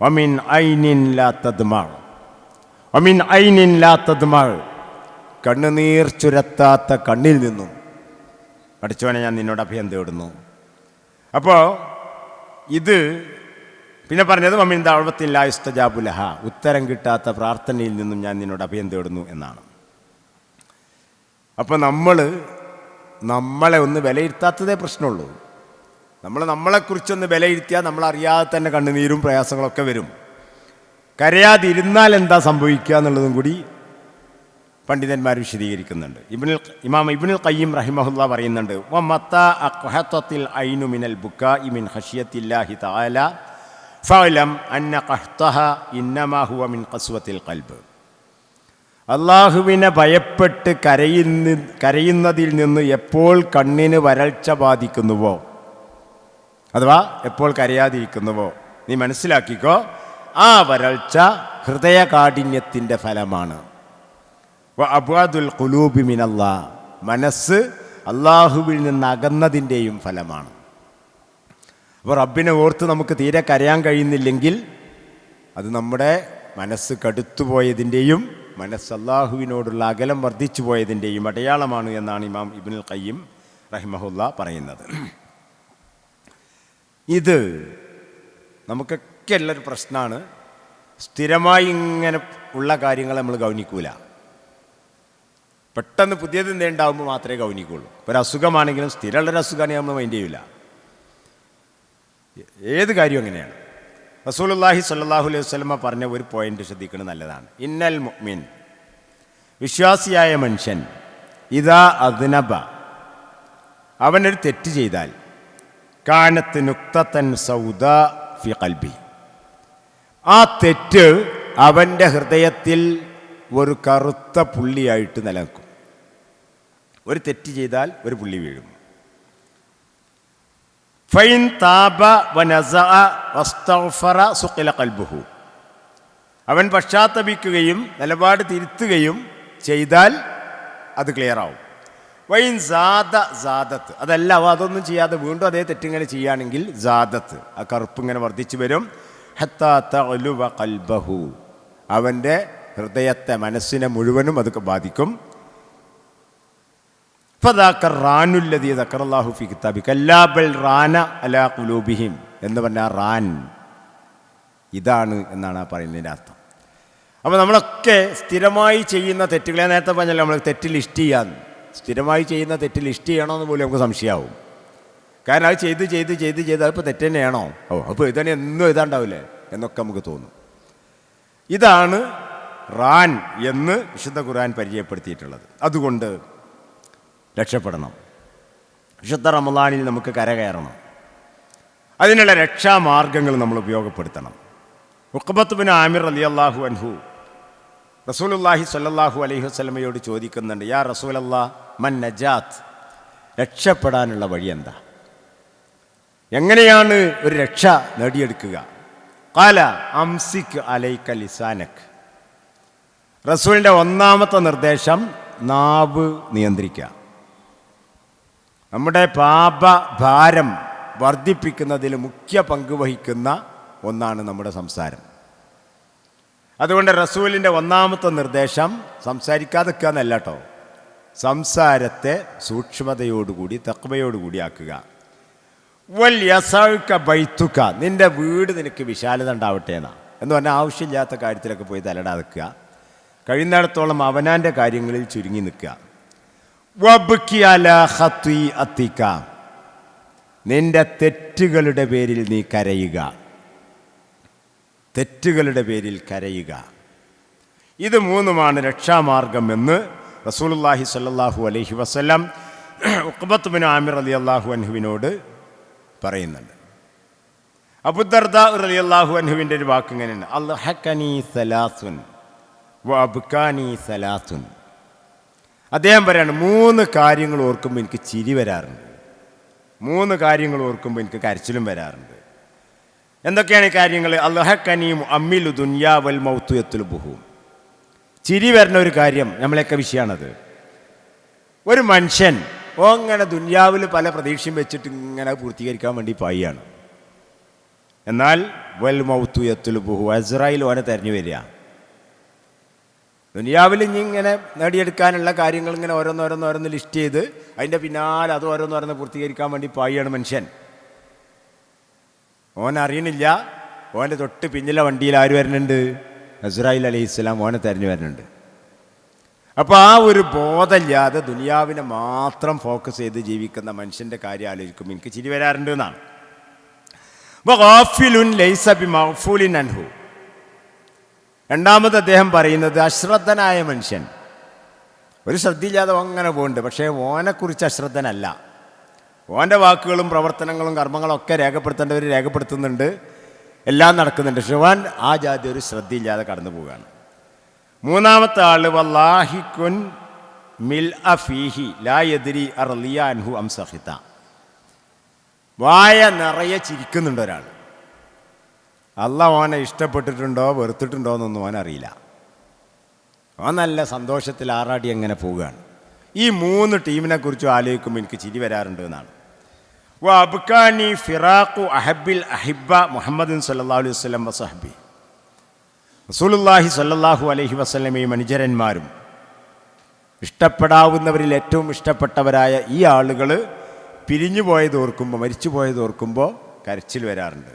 വമിൻ ഐനിൻ ലാ തദ്മഅ, വമിൻ ഐനിൻ ലാ തദ്മഅ, കണ്ണുനീർ ചുരത്താത്ത കണ്ണിൽ നിന്നും പഠിച്ചവനെ ഞാൻ നിന്നോട് അഭയം തേടുന്നു. അപ്പോൾ ഇത് പിന്നെ പറഞ്ഞത് വമിൻ ദഅവത്തിൻ ലാ യുസ്തജാബു ലഹ, ഉത്തരം കിട്ടാത്ത പ്രാർത്ഥനയിൽ നിന്നും ഞാൻ നിന്നോട് അഭയം തേടുന്നു എന്നാണ്. അപ്പോൾ നമ്മളെ ഒന്ന് വിലയിരുത്താത്തതേ പ്രശ്നമുള്ളൂ. നമ്മളെക്കുറിച്ചൊന്ന് വിലയിരുത്തിയാൽ നമ്മളറിയാതെ തന്നെ കണ്ണുനീരും പ്രയാസങ്ങളൊക്കെ വരും. കരയാതിരുന്നാൽ എന്താ സംഭവിക്കുക എന്നുള്ളതും കൂടി പണ്ഡിതന്മാർ വിശദീകരിക്കുന്നുണ്ട്. ഇമാം ഇബ്നുൽ ഖയ്യിം റഹിമഹുല്ലാ പറയുന്നുണ്ട്, വമത്താ അഖ്ഹതത്തിൽ ഐനു മിനൽ ബുകാഇ മിൻ ഖശിയത്തില്ലാഹി തആല ഫഅലം അന്ന ഖഹ്തഹ ഇന്നമാ ഹുവ മിൻ ഖസ്വത്തിൽ ഖൽബ്, അള്ളാഹുവിനെ ഭയപ്പെട്ട് കരയുന്നതിൽ നിന്ന് എപ്പോൾ കണ്ണിന് വരൾച്ച ബാധിക്കുന്നുവോ, അഥവാ എപ്പോൾ കരയാതിരിക്കുന്നുവോ നീ മനസ്സിലാക്കിക്കോ, ആ വരൾച്ച ഹൃദയകാഠിന്യത്തിൻ്റെ ഫലമാണ്. അബ്വാദുൽ ഖുലൂബി മിനല്ലാഹ്, മനസ്സ് അള്ളാഹുവിൽ നിന്ന് അകന്നതിൻ്റെയും ഫലമാണ്. അപ്പോൾ റബ്ബിനെ ഓർത്ത് നമുക്ക് തീരെ കരയാൻ കഴിയുന്നില്ലെങ്കിൽ അത് നമ്മുടെ മനസ്സ് കടുത്തുപോയതിൻ്റെയും മനസ്സ് അള്ളാഹുവിനോടുള്ള അകലം വർദ്ധിച്ചു പോയതിൻ്റെയും അടയാളമാണ് എന്നാണ് ഇമാം ഇബ്നുൽ ഖയ്യിം റഹിമഹുല്ല പറയുന്നത്. ഇത് നമുക്കൊക്കെ ഉള്ളൊരു പ്രശ്നമാണ്. സ്ഥിരമായി ഇങ്ങനെ ഉള്ള കാര്യങ്ങൾ നമ്മൾ ഗൗനിക്കൂല. പെട്ടെന്ന് പുതിയത് എന്തേണ്ടാവുമ്പോൾ മാത്രമേ ഗൗനിക്കുള്ളൂ. ഒരു അസുഖമാണെങ്കിലും സ്ഥിരമുള്ളൊരു അസുഖമാണെങ്കിൽ നമ്മൾ മൈൻഡ് ചെയ്യില്ല. ഏത് കാര്യവും അങ്ങനെയാണ്. റസൂലുള്ളാഹി സ്വല്ലല്ലാഹു അലൈഹി വസല്ലമ പറഞ്ഞ ഒരു പോയിന്റ് ശ്രദ്ധിക്കുന്നത് നല്ലതാണ്. ഇന്നൽ മുഅ്മിൻ, വിശ്വാസിയായ മനുഷ്യൻ, ഇദാ അദ്നബ, അവനൊരു തെറ്റ് ചെയ്താൽ, കാനത്ത് നുക്തത്തൻ സൗദാ ഫി ഖൽബി, ആ തെറ്റ് അവൻ്റെ ഹൃദയത്തിൽ ഒരു കറുത്ത പുള്ളിയായിട്ട് നിലനിൽക്കും. ഒരു തെറ്റ് ചെയ്താൽ ഒരു പുള്ളി വീഴും. ഫൈൻ താബ വനസഅ വസ്തഗ്ഫറ സുഖില ഖൽബുഹു, അവൻ പശ്ചാത്തപിക്കുകയും നിലപാട് തിരുത്തുകയും ചെയ്താൽ അത് ക്ലിയർ ആവും. വൈൻ സാദത്ത്, അതല്ല അതൊന്നും ചെയ്യാതെ വീണ്ടും അതേ തെറ്റിങ്ങനെ ചെയ്യുകയാണെങ്കിൽ സാദത്ത്, ആ കറുപ്പ് ഇങ്ങനെ വർദ്ധിച്ചു വരും. ഹത്താ തഗ്ലുബ ഖൽബഹു, അവൻ്റെ ഹൃദയത്തെ, മനസ്സിനെ മുഴുവനും അതൊക്കെ ബാധിക്കും. ഫദാക റാനുല്ലദീ ദക്കറല്ലാഹു ഫീ കിതാബി കല്ലാ ബൽ റാന അലാ ഖുലൂബിഹിം എന്ന് പറഞ്ഞാൽ റാൻ ഇതാണ് എന്നാണ് ആ പറയുന്നതിൻ്റെ അർത്ഥം. അപ്പോൾ നമ്മളൊക്കെ സ്ഥിരമായി ചെയ്യുന്ന തെറ്റുകളെ, നേരത്തെ പറഞ്ഞല്ലോ നമ്മൾ തെറ്റ് ലിസ്റ്റ് ചെയ്യാന്ന്, സ്ഥിരമായി ചെയ്യുന്ന തെറ്റ് ലിസ്റ്റ് ചെയ്യണമെന്ന് പോലും നമുക്ക് സംശയമാവും. കാരണം അത് ചെയ്ത് അതിപ്പോൾ തെറ്റ് തന്നെയാണോ, അപ്പോൾ ഇതന്നെ എന്നും എഴുതാണ്ടാവില്ലേ എന്നൊക്കെ നമുക്ക് തോന്നും. ഇതാണ് റാൻ എന്ന് വിശുദ്ധ ഖുർആൻ പരിചയപ്പെടുത്തിയിട്ടുള്ളത്. അതുകൊണ്ട് രക്ഷപ്പെടണം. വിശുദ്ധ റമളാനിൽ നമുക്ക് കരകയറണം. അതിനുള്ള രക്ഷാമാർഗങ്ങൾ നമ്മൾ ഉപയോഗപ്പെടുത്തണം. ഉഖബത്ത് ബിൻ ആമിർ റളിയല്ലാഹു അൻഹു റസൂലുള്ളാഹി സ്വല്ലല്ലാഹു അലൈഹി വസല്ലമയോട് ചോദിക്കുന്നുണ്ട്, യാ റസൂലല്ലാഹ് മൻ നജാത്ത്, രക്ഷപ്പെടാനുള്ള വഴി എന്താ, എങ്ങനെയാണ് ഒരു രക്ഷ നേടിയെടുക്കുക? ഖാല അംസിക് അലൈക ലിസാനക്, റസൂലിൻ്റെ ഒന്നാമത്തെ നിർദ്ദേശം നാവ് നിയന്ത്രിക്കുക. നമ്മുടെ പാപഭാരം വർദ്ധിപ്പിക്കുന്നതിൽ മുഖ്യ പങ്ക് വഹിക്കുന്ന ഒന്നാണ് നമ്മുടെ സംസാരം. അതുകൊണ്ട് റസൂലിൻ്റെ ഒന്നാമത്തെ നിർദ്ദേശം സംസാരിക്കാതിരിക്കുക എന്നല്ല കേട്ടോ, സംസാരത്തെ സൂക്ഷ്മതയോടുകൂടി തഖ്വയോടുകൂടി ആക്കുക. വൽ യസഉക ബൈതുക, നിൻ്റെ വീട് നിനക്ക് വിശാലത ഉണ്ടാവട്ടെ എന്ന് പറഞ്ഞാൽ ആവശ്യമില്ലാത്ത കാര്യത്തിലൊക്കെ പോയി തലടാക്കുക. കഴിയുന്നിടത്തോളം അവനാൻ്റെ കാര്യങ്ങളിൽ ചുരുങ്ങി നിൽക്കുക. വബ്കി അലാ ഖത്വീഅതിക, നിൻ്റെ തെറ്റുകളുടെ പേരിൽ നീ കരയുക, തെറ്റുകളുടെ പേരിൽ കരയുക. ഇത് മൂന്നുമാണ് രക്ഷാമാർഗം എന്ന് റസൂലുള്ളാഹി സ്വല്ലല്ലാഹു അലൈഹി വസല്ലം ഉഖബത്ത് ബിൻ ആമിർ റളിയല്ലാഹു അൻഹുവിനോട് പറയുന്നുണ്ട്. അബൂദർദാ റളിയല്ലാഹു അൻഹുവിൻ്റെ ഒരു വാക്ക് ഇങ്ങനെയുണ്ട്, അൽഹഖനി സലാസുൻ വഅബ്കാനി സലാസുൻ. അദ്ദേഹം പറയാണ്, 3 കാര്യങ്ങൾ ഓർക്കുമ്പോൾ എനിക്ക് ചിരി വരാറുണ്ട്, 3 കാര്യങ്ങൾ ഓർക്കുമ്പോൾ എനിക്ക് കരച്ചിലും വരാറുണ്ട്. എന്തൊക്കെയാണ് ഈ കാര്യങ്ങൾ? അൽഹഖനി മുഅമ്മിലു ദുനിയാ വൽ മൗതു യത്ലുബുഹു. ചിരി വരുന്ന ഒരു കാര്യം നമ്മളെയൊക്കെ വിഷയമാണത്. ഒരു മനുഷ്യൻ അങ്ങനെ ദുനിയാവിൽ പല പ്രതീക്ഷയും വെച്ചിട്ട് ഇങ്ങനെ പൂർത്തീകരിക്കാൻ വേണ്ടി പായാണ്. എന്നാൽ വൽ മൗതു യത്ലുബുഹു, അസ്രായിൽ ഓനെ തെരഞ്ഞു വരിക. ദുനിയാവിൽ ഇങ്ങനെ നേടിയെടുക്കാനുള്ള കാര്യങ്ങൾ ഇങ്ങനെ ഓരോന്നോരോന്ന് ലിസ്റ്റ് ചെയ്ത് അതിൻ്റെ പിന്നാലെ അത് ഓരോന്നോരോന്ന് പൂർത്തീകരിക്കാൻ വേണ്ടി പായാണ് മനുഷ്യൻ. ഓൻ അറിയണില്ല, ഓൻ്റെ തൊട്ട് പിന്നിലെ വണ്ടിയിൽ ആര് വരുന്നുണ്ട്? അസ്രായിൽ അലൈഹിസ്സലാം ഓനെ തെരഞ്ഞു വരുന്നുണ്ട്. അപ്പോൾ ആ ഒരു ബോധമില്ലാതെ ദുനിയാവിനെ മാത്രം ഫോക്കസ് ചെയ്ത് ജീവിക്കുന്ന മനുഷ്യൻ്റെ കാര്യം ആലോചിക്കുമ്പോൾ എനിക്ക് ചിരി വരാറുണ്ട് എന്നാണ്. ഗാഫിലുൻ ലൈസ ബിമഗ്ഫൂലിൻ അൻഹു. രണ്ടാമത് അദ്ദേഹം പറയുന്നത് അശ്രദ്ധനായ മനുഷ്യൻ, ഒരു ശ്രദ്ധയില്ലാതെ അങ്ങനെ പോകുന്നുണ്ട്, പക്ഷേ ഓനെക്കുറിച്ച് അശ്രദ്ധനല്ല. ഓൻ്റെ വാക്കുകളും പ്രവർത്തനങ്ങളും കർമ്മങ്ങളും ഒക്കെ രേഖപ്പെടുത്തേണ്ടവർ രേഖപ്പെടുത്തുന്നുണ്ട്, എല്ലാം നടക്കുന്നുണ്ട്. പക്ഷേ ഓൻ ആ ജാതി ഒരു ശ്രദ്ധയില്ലാതെ കടന്നു പോവുകയാണ്. മൂന്നാമത്തെ ആൾ വല്ലാഹിക്കുൻ മിൽ അഫീഹി ലാ യദ്രി അർളിയ അൻഹു അം സഹിത. വായ നിറയെ ചിരിക്കുന്നുണ്ട് ഒരാൾ. അള്ളാഹ് ഓനെ ഇഷ്ടപ്പെട്ടിട്ടുണ്ടോ വെറുത്തിട്ടുണ്ടോ എന്നൊന്നും ഓനറിയില്ല. ഓൻ നല്ല സന്തോഷത്തിൽ ആറാടി അങ്ങനെ പോവുകയാണ്. ഈ 3 ടീമിനെ കുറിച്ചും ആലോചിക്കുമ്പോൾ എനിക്ക് ചിരി വരാറുണ്ട് എന്നാണ്. അബ്കാനി ഫിറാഖു അഹബിൽ അഹിബ മുഹമ്മദ് സല്ലല്ലാഹു അലൈഹി വസല്ലം വസഹബി. റസൂലുള്ളാഹി സ്വല്ലല്ലാഹു അലൈഹി വസല്ലമയും അനുചരന്മാരും ഇഷ്ടപ്പെടാവുന്നവരിൽ ഏറ്റവും ഇഷ്ടപ്പെട്ടവരായ ഈ ആളുകൾ പിരിഞ്ഞു പോയത് ഓർക്കുമ്പോൾ, മരിച്ചു പോയത് ഓർക്കുമ്പോൾ കരച്ചിൽ വരാറുണ്ട്.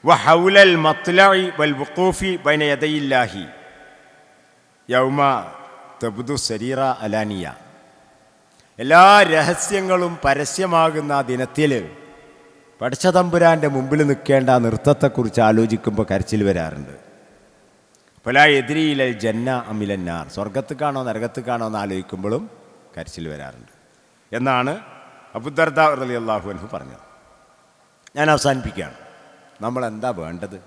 വഹൗലൽ മത്ലഇ വൽ വുഖൂഫി ബൈന യദയില്ലാഹി യൗമ തബ്ദു സരീറ അലാനിയ. എല്ലാ രഹസ്യങ്ങളും പരസ്യമാകുന്ന ആ ദിനത്തിൽ പടച്ച തമ്പുരാൻ്റെ മുമ്പിൽ നിൽക്കേണ്ട ആ നൃത്തത്തെക്കുറിച്ച് ആലോചിക്കുമ്പോൾ കരച്ചിൽ വരാറുണ്ട്. ഫലാ യദ്രീലൽ ജന്ന അമിലന്നാർ. സ്വർഗത്തുക്കാണോ നരകത്തുക്കാണോ എന്ന് ആലോചിക്കുമ്പോഴും കരച്ചിൽ വരാറുണ്ട് എന്നാണ് അബൂദർദ റളിയല്ലാഹു അൻഹു പറഞ്ഞത്. ഞാൻ അവസാനിപ്പിക്കുകയാണ്. നമ്മൾ എന്താ വേണ്ടത്,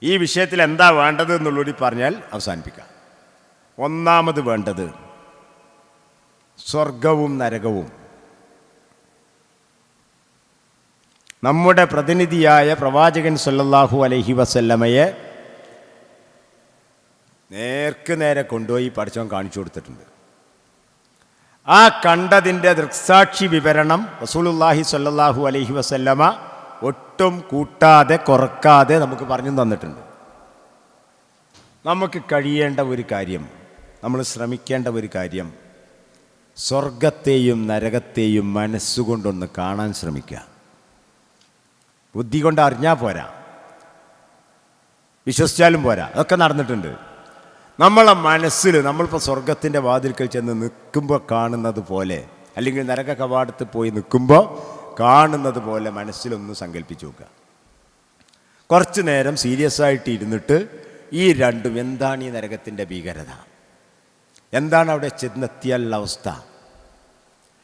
ഈ വിഷയത്തിൽ എന്താ വേണ്ടത് എന്നുള്ളൂടി പറഞ്ഞാൽ അവസാനിപ്പിക്കാം. ഒന്നാമത് വേണ്ടത് സ്വർഗവും നരകവും നമ്മുടെ പ്രതിനിധിയായ പ്രവാചകൻ സല്ലല്ലാഹു അലൈഹി വസല്ലമയെ നേർക്ക് നേരെ കൊണ്ടുപോയി പഠിച്ചവൻ കാണിച്ചു കൊടുത്തിട്ടുണ്ട്. ആ കണ്ടതിൻ്റെ ദൃക്സാക്ഷി വിവരണം റസൂലുള്ളാഹി സ്വല്ലല്ലാഹു അലൈഹി വസല്ലമ ഒട്ടും കൂട്ടാതെ കുറക്കാതെ നമുക്ക് പറഞ്ഞു തന്നിട്ടുണ്ട്. നമുക്ക് കഴിയേണ്ട ഒരു കാര്യം, നമ്മൾ ശ്രമിക്കേണ്ട ഒരു കാര്യം, സ്വർഗത്തെയും നരകത്തെയും മനസ്സുകൊണ്ടൊന്ന് കാണാൻ ശ്രമിക്കുക. ബുദ്ധി കൊണ്ട് അറിഞ്ഞാൽ പോരാ, വിശ്വസിച്ചാലും പോരാ, അതൊക്കെ നടന്നിട്ടുണ്ട്. നമ്മളെ മനസ്സിൽ നമ്മളിപ്പോൾ സ്വർഗത്തിൻ്റെ വാതിൽക്കൽ ചെന്ന് നിൽക്കുമ്പോൾ കാണുന്നത് പോലെ, അല്ലെങ്കിൽ നരക കവാടത്തിൽ പോയി നിൽക്കുമ്പോൾ കാണുന്നത് പോലെ മനസ്സിലൊന്ന് സങ്കല്പിച്ച് നോക്കുക. കുറച്ച് നേരം സീരിയസ് ആയിട്ട് ഇരുന്നിട്ട് ഈ രണ്ടും, എന്താണ് ഈ നരകത്തിൻ്റെ ഭീകരത, എന്താണ് അവിടെ ചെന്നെത്തിയാലുള്ള അവസ്ഥ,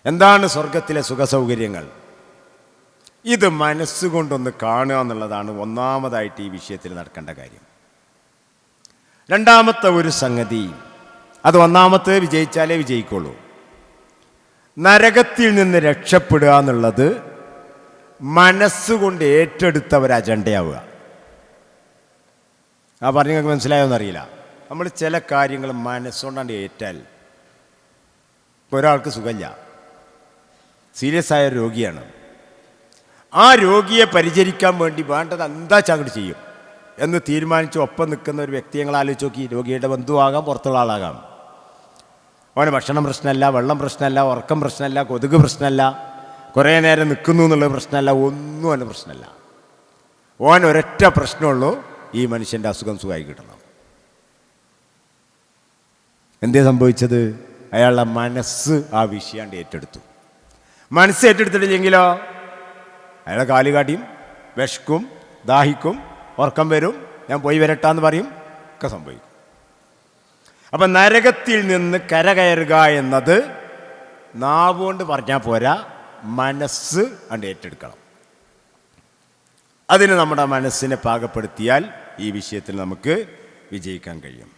എന്താണ് സ്വർഗത്തിലെ സുഖസൗകര്യങ്ങൾ, ഇത് മനസ്സുകൊണ്ടൊന്ന് കാണുക എന്നുള്ളതാണ് ഒന്നാമതായിട്ട് ഈ വിഷയത്തിൽ നടക്കേണ്ട കാര്യം. രണ്ടാമത്തെ ഒരു സംഗതി, അത് ഒന്നാമത്തെ വിജയിച്ചാലേ വിജയിക്കുള്ളൂ. നരകത്തിൽ നിന്ന് രക്ഷപ്പെടുക എന്നുള്ളത് മനസ്സുകൊണ്ട് ഏറ്റെടുത്ത ഒരു അജണ്ടയാവുക. ആ പറഞ്ഞ നിങ്ങൾക്ക് മനസ്സിലായോന്നറിയില്ല. നമ്മൾ ചില കാര്യങ്ങൾ മനസ്സുകൊണ്ടാണ് ഏറ്റാൽ, ഇപ്പോൾ ഒരാൾക്ക് സുഖമില്ല, സീരിയസ് ആയ രോഗിയാണ്, ആ രോഗിയെ പരിചരിക്കാൻ വേണ്ടി വേണ്ടത് എന്താ അങ്ങോട്ട് ചെയ്യും എന്ന് തീരുമാനിച്ച് ഒപ്പം നിൽക്കുന്ന ഒരു വ്യക്തിയെ നിങ്ങൾ ആലോചിച്ച് നോക്കി. രോഗിയുടെ ബന്ധുവാകാം, പുറത്തുള്ള ആളാകാം. അവന് ഭക്ഷണം പ്രശ്നമല്ല, വെള്ളം പ്രശ്നമല്ല, ഉറക്കം പ്രശ്നമല്ല, കൊതുക് പ്രശ്നമല്ല, കുറേ നേരം നിൽക്കുന്നു എന്നുള്ളത് പ്രശ്നമല്ല, ഒന്നും അവന് പ്രശ്നമല്ല. ഓൻ ഒരൊറ്റ പ്രശ്നമുള്ളൂ, ഈ മനുഷ്യൻ്റെ അസുഖം സുഖമായി കിട്ടണം. എന്തേ സംഭവിച്ചത്? അയാളുടെ മനസ്സ് ആ വിഷയാണ്ട് ഏറ്റെടുത്തു. മനസ്സ് ഏറ്റെടുത്തിട്ടില്ലെങ്കിലോ അയാളെ കാലുകാട്ടിയും, വിശക്കും, ദാഹിക്കും, ഉറക്കം വരും, ഞാൻ പോയി വരട്ടാന്ന് പറയും, ഒക്കെ സംഭവിക്കും. അപ്പം നരകത്തിൽ നിന്ന് കരകയറുക എന്നത് നാവുകൊണ്ട് പറഞ്ഞാൽ പോരാ, മനസ്സ് അണ്ട് ഏറ്റെടുക്കണം. അതിന് നമ്മുടെ മനസ്സിനെ പാകപ്പെടുത്തിയാൽ ഈ വിഷയത്തിൽ നമുക്ക് വിജയിക്കാൻ കഴിയും.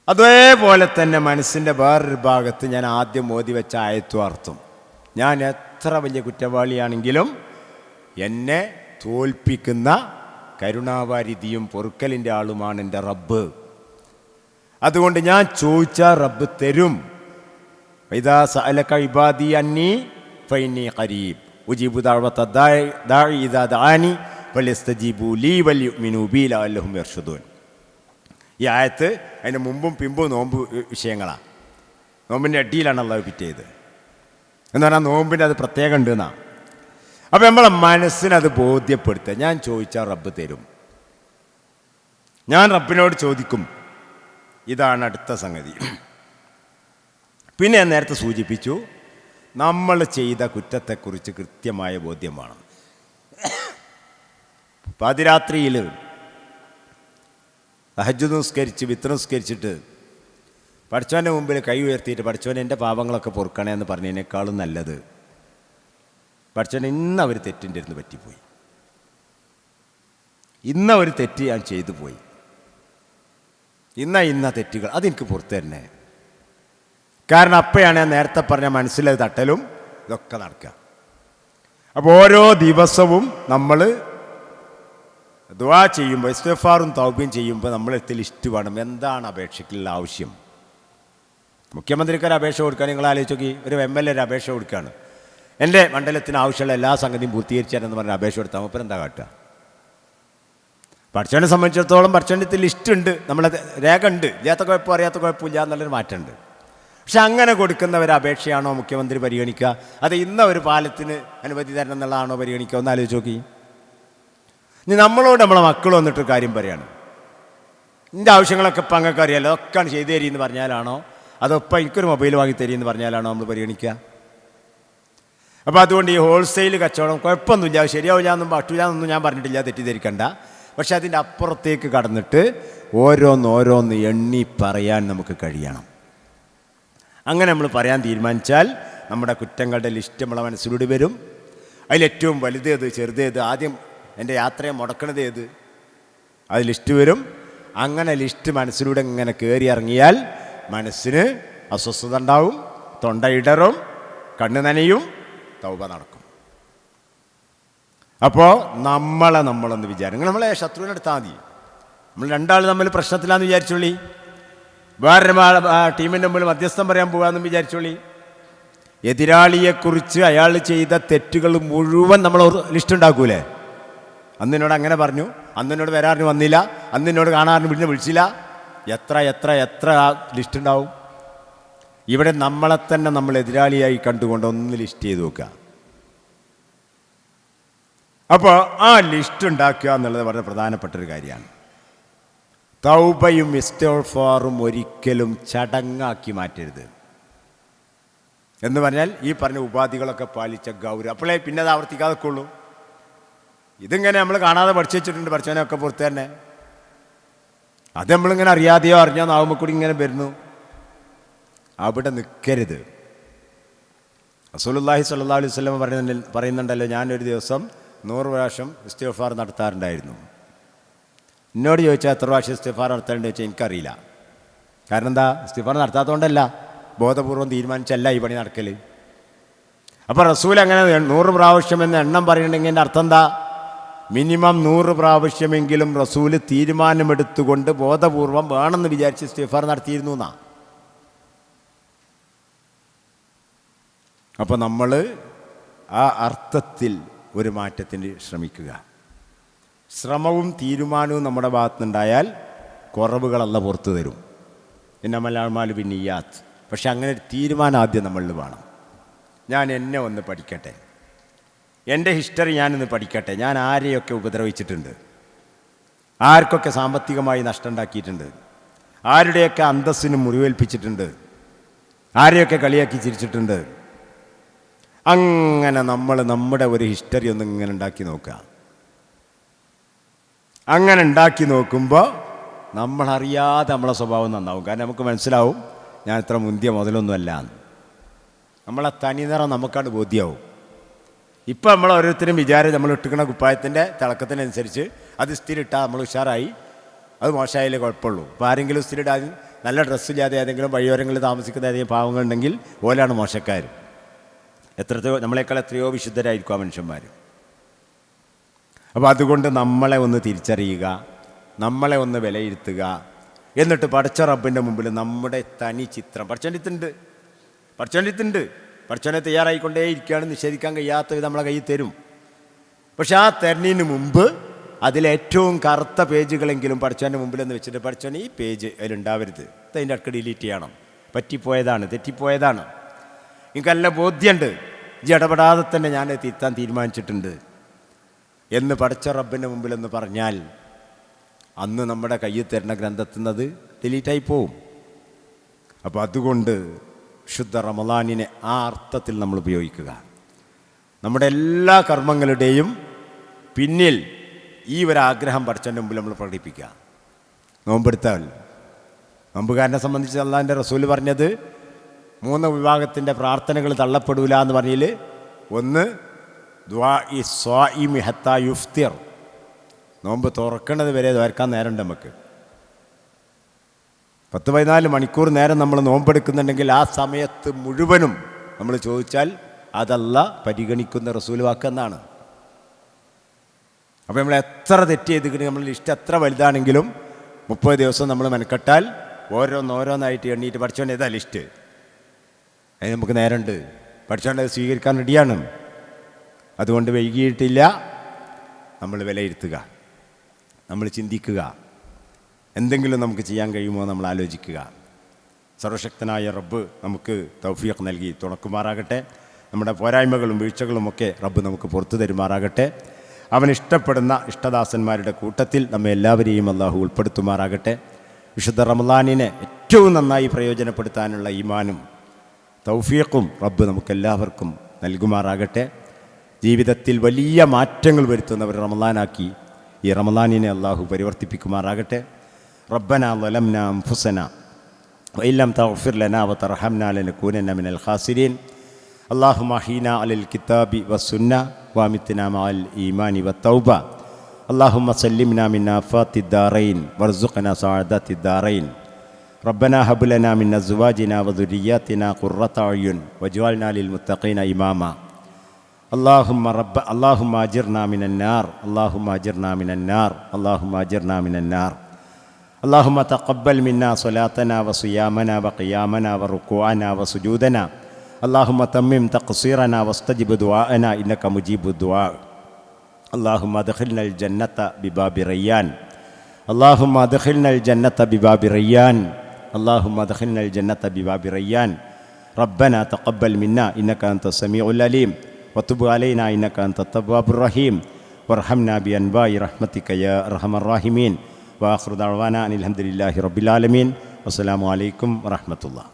അതേപോലെ തന്നെ മനസ്സിൻ്റെ വേറൊരു ഭാഗത്ത് ഞാൻ ആദ്യം ഓതി വെച്ച ആയത്വാർത്ഥം, ഞാൻ എത്ര വലിയ കുറ്റവാളിയാണെങ്കിലും എന്നെ തോൽപ്പിക്കുന്ന കരുണാവാരിധിയും പൊറുക്കലിൻ്റെ ആളുമാണ് എൻ്റെ റബ്ബ്. അതുകൊണ്ട് ഞാൻ ചോദിച്ചാൽ റബ്ബ് തരും. ഇദാ സഅലക ഇബാദി അന്നി ഫഇന്നി ഖരീബ് ഉജീബു ദഅവത ദാഇ ഇദാ ദഅാനി ഫലസ്തജീബു ലീ വൽയുമിനൂ ബി ലഅല്ലഹും യർഷദൂൻ. ഈ ആയത്ത് അതിന് മുമ്പും പിമ്പും നോമ്പ് വിഷയങ്ങളാണ്. നോമ്പിൻ്റെ അടിയിലാണ് അള്ളാഹു പിറ്റേത് എന്ന് പറഞ്ഞാൽ നോമ്പിൻ്റെ അത് പ്രത്യേകം ഉണ്ട് എന്നാണ്. അപ്പം നമ്മളെ മനസ്സിനത് ബോധ്യപ്പെടുത്തുക. ഞാൻ ചോദിച്ചാൽ റബ്ബ് തരും, ഞാൻ റബ്ബിനോട് ചോദിക്കും. ഇതാണ് അടുത്ത സംഗതി. പിന്നെ ഞാൻ നേരത്തെ സൂചിപ്പിച്ചു, നമ്മൾ ചെയ്ത കുറ്റത്തെക്കുറിച്ച് കൃത്യമായ ബോധ്യം വേണം. പാതിരാത്രിയിൽ തഹജ്ജുദ് നിസ്കരിച്ച് വിത്ർ നിസ്കരിച്ചിട്ട് പഠിച്ചവൻ്റെ മുമ്പിൽ കൈ ഉയർത്തിയിട്ട് പഠിച്ചവൻ എൻ്റെ പാപങ്ങളൊക്കെ പൊറുക്കണേ എന്ന് പറഞ്ഞതിനേക്കാളും നല്ലത് പഠിച്ചവൻ ഇന്നൊരു തെറ്റിൻ്റെ അടുത്ത് പറ്റിപ്പോയി, ഇന്നൊരു തെറ്റ് ഞാൻ ചെയ്തു പോയി, ഇന്ന തെറ്റുകൾ അതെനിക്ക് പുറത്തു തരണേ. കാരണം അപ്പോഴാണ് ഞാൻ നേരത്തെ പറഞ്ഞ മനസ്സിലത് തട്ടലും ഇതൊക്കെ നടക്കുക. അപ്പോൾ ഓരോ ദിവസവും നമ്മൾ ദുആ ചെയ്യുമ്പോൾ ഇസ്തിഗ്ഫാറും തൗബയും ചെയ്യുമ്പോൾ നമ്മളെടുത്ത് ലിസ്റ്റ് വേണം. എന്താണ് അപേക്ഷയ്ക്കുള്ള ആവശ്യം? മുഖ്യമന്ത്രിക്ക് ഒരു അപേക്ഷ കൊടുക്കാൻ നിങ്ങൾ ആലോചിച്ച് നോക്കി. ഒരു MLA ഒരു അപേക്ഷ കൊടുക്കുകയാണ്, എൻ്റെ മണ്ഡലത്തിന് ആവശ്യമുള്ള എല്ലാ സംഗതിയും പൂർത്തീകരിച്ചാലെന്ന് പറഞ്ഞ അപേക്ഷ കൊടുത്താൽ മൂപ്പർ എന്താ കാട്ടുക? പഠിച്ചവനെ സംബന്ധിച്ചിടത്തോളം പഠിച്ചവൻ്റെ ലിസ്റ്റ് ഉണ്ട്, നമ്മളെ രേഖ ഉണ്ട്, ഇല്ലാത്ത കുഴപ്പം അറിയാത്ത കുഴപ്പമില്ല എന്നുള്ളൊരു മാറ്റമുണ്ട്. പക്ഷെ അങ്ങനെ കൊടുക്കുന്ന ഒരു അപേക്ഷയാണോ മുഖ്യമന്ത്രി പരിഗണിക്കുക? അത് ഇന്ന ഒരു പാലത്തിന് അനുമതി തരണം എന്നുള്ളതാണോ പരിഗണിക്കുക? ഒന്ന് ആലോചിച്ച് നോക്കി. ഇനി നമ്മളോട് നമ്മളെ മക്കൾ വന്നിട്ട് കാര്യം പറയാണ്, എൻ്റെ ആവശ്യങ്ങളൊക്കെ ഇപ്പം അങ്ങക്ക് അറിയാലോ, അതൊക്കെയാണ് ചെയ്തു തരീന്ന് പറഞ്ഞാലാണോ, അതോ ഇപ്പം എനിക്കൊരു മൊബൈൽ വാങ്ങി തരീന്ന് പറഞ്ഞാലാണോ നമ്മൾ പരിഗണിക്കുക? അപ്പോൾ അതുകൊണ്ട് ഈ ഹോൾസെയിൽ കച്ചവടം കുഴപ്പമൊന്നുമില്ല, ശരിയാവില്ല എന്നും പറ്റൂലെന്നൊന്നും ഞാൻ പറഞ്ഞിട്ടില്ല, തെറ്റിദ്ധരിക്കണ്ട. പക്ഷെ അതിൻ്റെ അപ്പുറത്തേക്ക് കടന്നിട്ട് ഓരോന്ന് എണ്ണി പറയാൻ നമുക്ക് കഴിയണം. അങ്ങനെ നമ്മൾ പറയാൻ തീരുമാനിച്ചാൽ നമ്മുടെ കുറ്റങ്ങളുടെ ലിസ്റ്റ് നമ്മളെ മനസ്സിലൂടെ വരും. അതിലേറ്റവും വലുതേത് ചെറുതേത്, ആദ്യം എൻ്റെ യാത്രയെ മുടക്കണത് ഏത്, അത് ലിസ്റ്റ് വരും. അങ്ങനെ ലിസ്റ്റ് മനസ്സിലൂടെ ഇങ്ങനെ കയറി ഇറങ്ങിയാൽ മനസ്സിന് അസ്വസ്ഥത ഉണ്ടാവും, തൊണ്ട ഇടറും, കണ്ണ് നനയും, തൗബ നടക്കും. അപ്പോൾ നമ്മളൊന്ന് വിചാരിക്കും, നമ്മളെ ശത്രുവിനെ എടുത്താൽ മതി. നമ്മൾ രണ്ടാൾ തമ്മിൽ പ്രശ്നത്തിലാന്ന് വിചാരിച്ചോളി, വേറൊരു ടീമിൻ്റെ മുമ്പിൽ മധ്യസ്ഥം പറയാൻ പോകാമെന്ന് വിചാരിച്ചോളി. എതിരാളിയെക്കുറിച്ച് അയാൾ ചെയ്ത തെറ്റുകൾ മുഴുവൻ നമ്മൾ ലിസ്റ്റ് ഉണ്ടാക്കൂലേ? അന്നിനോട് അങ്ങനെ പറഞ്ഞു, അന്നിനോട് വരാറിന് വന്നില്ല, അന്നിനോട് കാണാറിന് പിന്നെ വിളിച്ചില്ല, എത്ര ലിസ്റ്റ് ഉണ്ടാവും. ഇവിടെ നമ്മളെ തന്നെ നമ്മൾ എതിരാളിയായി കണ്ടുകൊണ്ട് ഒന്ന് ലിസ്റ്റ് ചെയ്ത് നോക്കുക. അപ്പോൾ ആ ലിസ്റ്റ് ഉണ്ടാക്കുക എന്നുള്ളത് വളരെ പ്രധാനപ്പെട്ടൊരു കാര്യമാണ്. തൗബയും ഇസ്തിഗ്ഫാറും ഒരിക്കലും ചടങ്ങാക്കി മാറ്റരുത്. എന്ന് പറഞ്ഞാൽ ഈ പറഞ്ഞ ഉപാധികളൊക്കെ പാലിച്ച ഗൗരവം അപ്പോഴേ പിന്നെ അത് ആവർത്തിക്കാതൊക്കെ ഉള്ളൂ. ഇതിങ്ങനെ നമ്മൾ കാണാതെ പഠിച്ചു വെച്ചിട്ടുണ്ട്, പഠിച്ചവനൊക്കെ പുറത്ത് തന്നെ. അത് നമ്മളിങ്ങനെ അറിയാതെയോ അറിഞ്ഞോ നാവുമ്പോൾ കൂടി ഇങ്ങനെ വരുന്നു. അവിടെ നിൽക്കരുത്. റസൂലുള്ളാഹി സ്വല്ലല്ലാഹു അലൈഹി വസല്ലം പറയുന്നുണ്ടല്ലോ, ഞാനൊരു ദിവസം 100 പ്രാവശ്യം ഇസ്തിഗ്ഫാർ നടത്താറുണ്ടായിരുന്നു. എന്നോട് ചോദിച്ചാൽ എത്ര പ്രാവശ്യം ഇസ്തിഗ്ഫാർ നടത്താറുണ്ട് ചോദിച്ചാൽ എനിക്കറിയില്ല. കാരണം എന്താ? ഇസ്തിഗ്ഫാർ നടത്താത്തതുകൊണ്ടല്ല, ബോധപൂർവം തീരുമാനിച്ചല്ല ഈ പണി നടക്കൽ. അപ്പോൾ റസൂൽ അങ്ങനെ 100 പ്രാവശ്യം എന്ന എണ്ണം പറയുന്നുണ്ടെങ്കിൽ എൻ്റെ അർത്ഥം എന്താ? മിനിമം 100 പ്രാവശ്യമെങ്കിലും റസൂൽ തീരുമാനമെടുത്തുകൊണ്ട് ബോധപൂർവം വേണമെന്ന് വിചാരിച്ച് ഇസ്തിഗ്ഫാർ നടത്തിയിരുന്നു എന്നാ. അപ്പോൾ നമ്മൾ ആ അർത്ഥത്തിൽ ഒരു മാറ്റത്തിന് ശ്രമിക്കുക. ശ്രമവും തീരുമാനവും നമ്മുടെ ഭാഗത്തുനിന്നുണ്ടായാൽ കുറവുകളല്ല പുറത്തു തരും. ഇന്നമൽ അഅ്മാലു ബിന്നിയ്യാത്ത്. പക്ഷെ അങ്ങനെ ഒരു തീരുമാനം ആദ്യം നമ്മളിൽ വേണം. ഞാൻ എന്നെ ഒന്ന് പഠിക്കട്ടെ, എൻ്റെ ഹിസ്റ്ററി ഞാനൊന്ന് പഠിക്കട്ടെ. ഞാൻ ആരെയൊക്കെ ഉപദ്രവിച്ചിട്ടുണ്ട്, ആർക്കൊക്കെ സാമ്പത്തികമായി നഷ്ടം ഉണ്ടാക്കിയിട്ടുണ്ട്, ആരുടെയൊക്കെ അന്തസ്സിന് മുറിവേൽപ്പിച്ചിട്ടുണ്ട്, ആരെയൊക്കെ കളിയാക്കി ചിരിച്ചിട്ടുണ്ട്. അങ്ങനെ നമ്മൾ നമ്മുടെ ഒരു ഹിസ്റ്ററി ഒന്ന് ഇങ്ങനെ ഉണ്ടാക്കി നോക്കുക. അങ്ങനെ ഉണ്ടാക്കി നോക്കുമ്പോൾ നമ്മളറിയാതെ നമ്മളെ സ്വഭാവം നന്നാവും. കാരണം നമുക്ക് മനസ്സിലാവും ഞാൻ ഇത്ര മുന്തിയ മുതലൊന്നുമല്ല എന്ന്. നമ്മളെ തനിനിറം നമുക്കാണ് ബോധ്യമാവും. ഇപ്പം നമ്മൾ ഓരോരുത്തരും വിചാരം നമ്മൾ ഇട്ടിക്കുന്ന കുപ്പായത്തിൻ്റെ തിളക്കത്തിനനുസരിച്ച് അത് ഇസ്തിരിട്ടാൽ നമ്മൾ ഉഷാറായി, അത് മോശമായാലേ കുഴപ്പമുള്ളൂ. ഇപ്പോൾ ആരെങ്കിലും ഇസ്തിരിടാതെ നല്ല ഡ്രസ്സില്ലാതെ ഏതെങ്കിലും വഴിയോരങ്ങളിൽ താമസിക്കുന്ന ഏതെങ്കിലും പാവങ്ങളുണ്ടെങ്കിൽ ഓലാണ് മോശക്കാർ. നമ്മളെക്കാൾ എത്രയോ വിശുദ്ധരായിരിക്കും ആ മനുഷ്യന്മാർ. അപ്പോൾ അതുകൊണ്ട് നമ്മളെ ഒന്ന് തിരിച്ചറിയുക, നമ്മളെ ഒന്ന് വിലയിരുത്തുക. എന്നിട്ട് പടച്ച റബ്ബിൻ്റെ മുമ്പിൽ നമ്മുടെ തനി ചിത്രം പഠിച്ചോണ്ടിട്ടുണ്ട്. പഠിച്ചോനെ തയ്യാറായിക്കൊണ്ടേ ഇരിക്കുകയാണ്, നിഷേധിക്കാൻ കഴിയാത്ത വിധം നമ്മളെ കയ്യിൽ തരും. പക്ഷെ ആ തരുന്നതിന് മുമ്പ് അതിലേറ്റവും കറുത്ത പേജുകളെങ്കിലും പഠിച്ചവൻ്റെ മുമ്പിലെന്ന് വെച്ചിട്ട് പഠിച്ചവൻ ഈ പേജ് അതിലുണ്ടാവരുത്, അതിൻ്റെ അടുക്ക ഡിലീറ്റ് ചെയ്യണം, പറ്റിപ്പോയതാണ്, തെറ്റിപ്പോയതാണ്, എനിക്കല്ല ബോധ്യമുണ്ട്, ഇടപെടാതെ തന്നെ ഞാൻ തിരുത്താൻ തീരുമാനിച്ചിട്ടുണ്ട് എന്ന് പടച്ച റബ്ബിൻ്റെ മുമ്പിലെന്ന് പറഞ്ഞാൽ അന്ന് നമ്മുടെ കയ്യിൽ തരുന്ന ഗ്രന്ഥത്തുന്നത് ഡിലീറ്റായി പോവും. അപ്പോൾ അതുകൊണ്ട് ശുദ്ധ റമളാനിനെ ആ അർത്ഥത്തിൽ നമ്മൾ ഉപയോഗിക്കുക. നമ്മുടെ എല്ലാ കർമ്മങ്ങളുടെയും പിന്നിൽ ഈ ഒരാഗ്രഹം പടച്ചവൻ്റെ മുമ്പിൽ നമ്മൾ പ്രകടിപ്പിക്കുക. നോമ്പെടുത്താൽ നോമ്പുകാരനെ സംബന്ധിച്ച് അള്ളാഹിൻ്റെ റസൂൽ പറഞ്ഞത് 3 വിഭാഗത്തിൻ്റെ പ്രാർത്ഥനകൾ തള്ളപ്പെടൂല എന്ന് പറഞ്ഞതിൽ ഒന്ന് ദുആഇ സ്വാഇമി ഹത്താ യുഫ്തിർ, നോമ്പ് തുറക്കണത് വരെ ദ്വാരക്കാൻ നേരമുണ്ട്. നമുക്ക് 10-14 മണിക്കൂർ നേരം നമ്മൾ നോമ്പെടുക്കുന്നുണ്ടെങ്കിൽ ആ സമയത്ത് മുഴുവനും നമ്മൾ ചോദിച്ചാൽ അതല്ല പരിഗണിക്കുന്ന റസൂൽ വാക്കെന്നാണ്. അപ്പോൾ നമ്മൾ എത്ര തെറ്റ് ചെയ്തിട്ട് നമ്മൾ ലിസ്റ്റ് എത്ര വലുതാണെങ്കിലും 30 ദിവസം നമ്മൾ മെനക്കെട്ടാൽ ഓരോന്നായിട്ട് എണ്ണീറ്റ് പഠിച്ചോണ്ട് ഏതാ ലിസ്റ്റ്, അതിന് നമുക്ക് നേരമുണ്ട്, പഠിച്ചോണ്ട് സ്വീകരിക്കാൻ റെഡിയാണ്. അതുകൊണ്ട് വൈകിയിട്ടില്ല. നമ്മൾ വിലയിരുത്തുക, നമ്മൾ ചിന്തിക്കുക, എന്തെങ്കിലും നമുക്ക് ചെയ്യാൻ കഴിയുമോ നമ്മൾ ആലോചിക്കുക. സർവശക്തനായ റബ്ബ് നമുക്ക് തൗഫീഖ് നൽകി തുണക്കുമാറാകട്ടെ. നമ്മുടെ പോരായ്മകളും വീഴ്ചകളുമൊക്കെ റബ്ബ് നമുക്ക് പുറത്തു തരുമാറാകട്ടെ. അവൻ ഇഷ്ടപ്പെടുന്ന ഇഷ്ടദാസന്മാരുടെ കൂട്ടത്തിൽ നമ്മെ എല്ലാവരെയും അള്ളാഹു ഉൾപ്പെടുത്തുമാറാകട്ടെ. വിശുദ്ധ റമളാനിനെ ഏറ്റവും നന്നായി പ്രയോജനപ്പെടുത്താനുള്ള ഈമാനും തൗഫീഖും റബ്ബ് നമുക്കെല്ലാവർക്കും നൽകുമാറാകട്ടെ. ജീവിതത്തിൽ വലിയ മാറ്റങ്ങൾ വരുത്തുന്നവർ റമളാനാക്കി ഈ റമളാനിനെ അള്ളാഹു പരിവർത്തിപ്പിക്കുമാറാകട്ടെ. റബ്ബനാ ളലംനാ അൻഫുസനാ വഇല്ലം തഗ്ഫിർ ലനാ വതർഹംനാ ലനകൂനന്ന മിനൽ ഖാസിരീൻ. അല്ലാഹുമ്മ അഹ്യിനാ അലൽ കിതാബി വസ്സുന്ന വഅമിത്നാ മഅൽ ഈമാനി വത്തൗബ. അല്ലാഹുമ്മ സല്ലിംനാ മിൻ ആഫാത്തിദ് ദാറൈൻ വർസുഖ്നാ സഅദാത്തിദ് ദാറൈൻ. റബ്ബനാ ഹബ് ലനാ മിൻ അസ്വാജിനാ വദുരിയാതിനാ ഖുർറത അയ്യുൻ വജ്അൽനാ ലിൽ മുത്തഖീന ഇമാമാ. اللهم أجرنا من النار اللهم أجرنا من النار اللهم أجرنا من النار. اللهم تقبل منا صلاتنا وصيامنا وقيامنا وركوعنا وسجودنا. اللهم تمم تقصيرنا واستجب دعاءنا إنك مجيب الدعاء. اللهم أدخلنا الجنة بباب ريان. اللهم أدخلنا الجنة بباب ريان. اللهم أدخلنا الجنة بباب ريان. ربنا تقبل منا إنك أنت السميع العليم وتب علينا إنك أنت التواب الرحيم وارحمنا بأنواع رحمتك يا أرحم الراحمين. وآخر دعوانا أن الحمد لله رب العالمين. والسلام عليكم ورحمة الله.